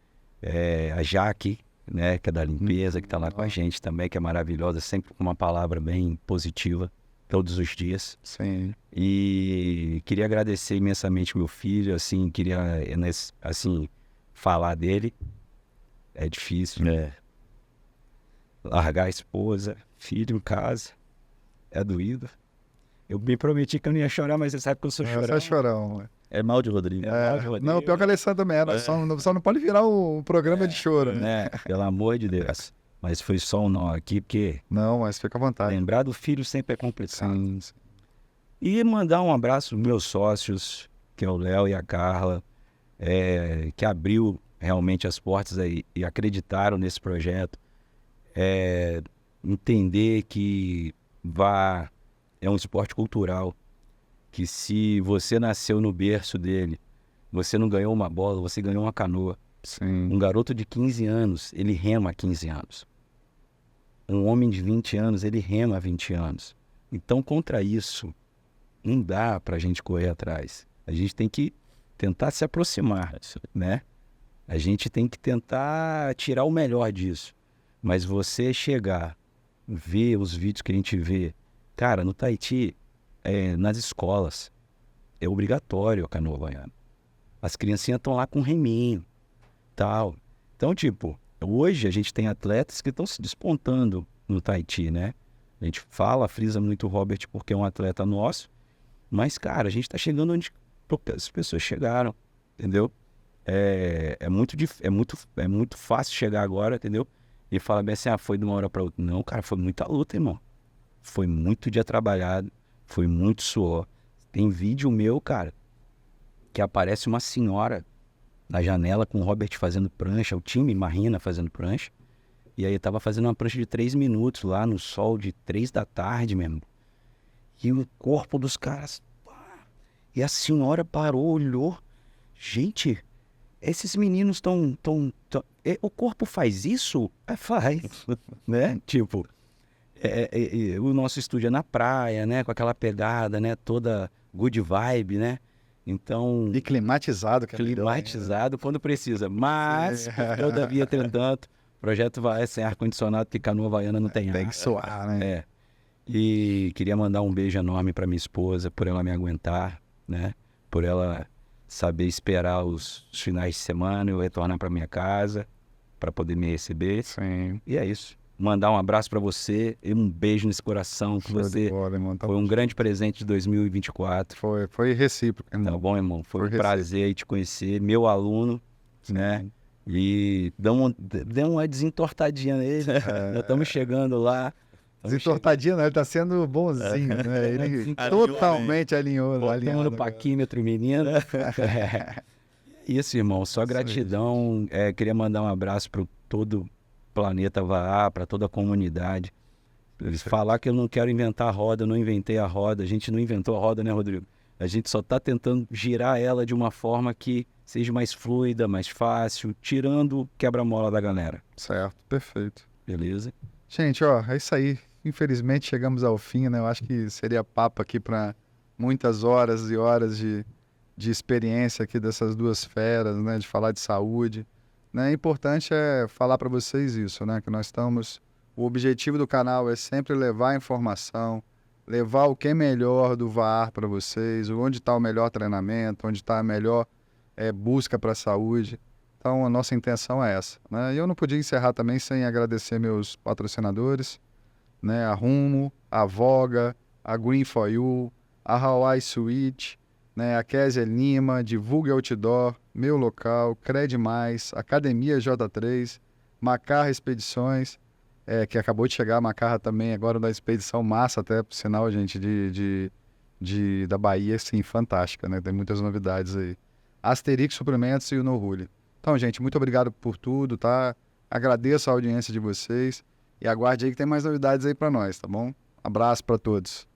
A Jaque, né? Que é da limpeza, que está lá com a gente também, que é maravilhosa, sempre com uma palavra bem positiva, todos os dias. Sim. E queria agradecer imensamente meu filho, assim, queria, assim, falar dele. É difícil, né? Largar a esposa, filho em casa. É doído. Eu me prometi que eu não ia chorar, mas você sabe que eu sou chorão. Você é chorão. É mal de Rodrigo. Não, pior que a Alessandra também era. Só não pode virar um programa de choro. Né? Pelo amor de Deus. Mas foi só um nó aqui, porque... Não, mas fica à vontade. Lembrar do filho sempre é complicado. Sim. E mandar um abraço aos meus sócios, que é o Léo e a Carla, que abriu realmente as portas aí e acreditaram nesse projeto. Entender que é um esporte cultural, que se você nasceu no berço dele, você não ganhou uma bola, você ganhou uma canoa. Sim. Um garoto de 15 anos, ele rema há 15 anos. Um homem de 20 anos, ele rema há 20 anos. Então, contra isso, não dá para a gente correr atrás. A gente tem que tentar se aproximar, né? A gente tem que tentar tirar o melhor disso. Mas você chegar, ver os vídeos que a gente vê, cara, no Tahiti, nas escolas, é obrigatório a canoa havaiana. As criancinhas estão lá com reminho, tal. Então, tipo, hoje a gente tem atletas que estão se despontando no Tahiti, né? A gente frisa muito o Robert porque é um atleta nosso, mas, cara, a gente tá chegando onde poucas pessoas chegaram, entendeu? É muito fácil chegar agora, entendeu? E falar bem assim, foi de uma hora para outra. Não, cara, foi muita luta, irmão. Foi muito dia trabalhado, foi muito suor. Tem vídeo meu, cara, que aparece uma senhora na janela com o Robert fazendo prancha, o time Marina fazendo prancha. E aí eu tava fazendo uma prancha de 3 minutos lá no sol de 3 da tarde mesmo. E o corpo dos caras... E a senhora parou, olhou. Gente, esses meninos estão... o corpo faz isso? Faz, né? Tipo, o nosso estúdio é na praia, né? Com aquela pegada, né? Toda good vibe, né? Então... E climatizado. Que climatizado quando precisa. Mas, todavia, entretanto, o projeto vai sem ar-condicionado, porque canoa havaiana não tem ar. Tem que suar, né? E queria mandar um beijo enorme para minha esposa, por ela me aguentar, né? Por ela saber esperar os finais de semana e eu retornar para minha casa para poder me receber. Sim. E é isso. Mandar um abraço para você e um beijo nesse coração que você foi um grande presente de 2024. Foi recíproco, irmão. Tá bom, irmão? Foi um prazer aí te conhecer, meu aluno, né? E deu uma desentortadinha nele, né? Nós estamos chegando lá. Desentortadinho, né? Ele tá sendo bonzinho, né? Ele totalmente alinhou. Botando no paquímetro, menino. Isso, irmão. Só gratidão. Queria mandar um abraço para todo planeta Vaar, para toda a comunidade. Falar que eu não quero inventar a roda, eu não inventei a roda. A gente não inventou a roda, né, Rodrigo? A gente só está tentando girar ela de uma forma que seja mais fluida, mais fácil, tirando o quebra-mola da galera. Certo, perfeito. Beleza? Gente, é isso aí. Infelizmente chegamos ao fim, né? Eu acho que seria papo aqui para muitas horas e horas de experiência aqui dessas duas feras, né? De falar de saúde. Né? O importante é falar para vocês isso, né? Que nós estamos... O objetivo do canal é sempre levar a informação, levar o que é melhor do VAR para vocês, onde está o melhor treinamento, onde está a melhor busca para a saúde. Então, a nossa intenção é essa. Né? E eu não podia encerrar também sem agradecer meus patrocinadores, né? A Rumo, a Voga, a Green for You, a Hawaii Suite, né? A Kézia Lima, Divulgue Outdoor, Meu Local, Cred Mais, Academia J3, Macarra Expedições, que acabou de chegar a Macarra também, agora da expedição massa até, por sinal, gente, da Bahia, assim, fantástica, né? Tem muitas novidades aí. Asterix Suprimentos e o No Rule. Então, gente, muito obrigado por tudo, tá? Agradeço a audiência de vocês e aguarde aí que tem mais novidades aí para nós, tá bom? Abraço para todos.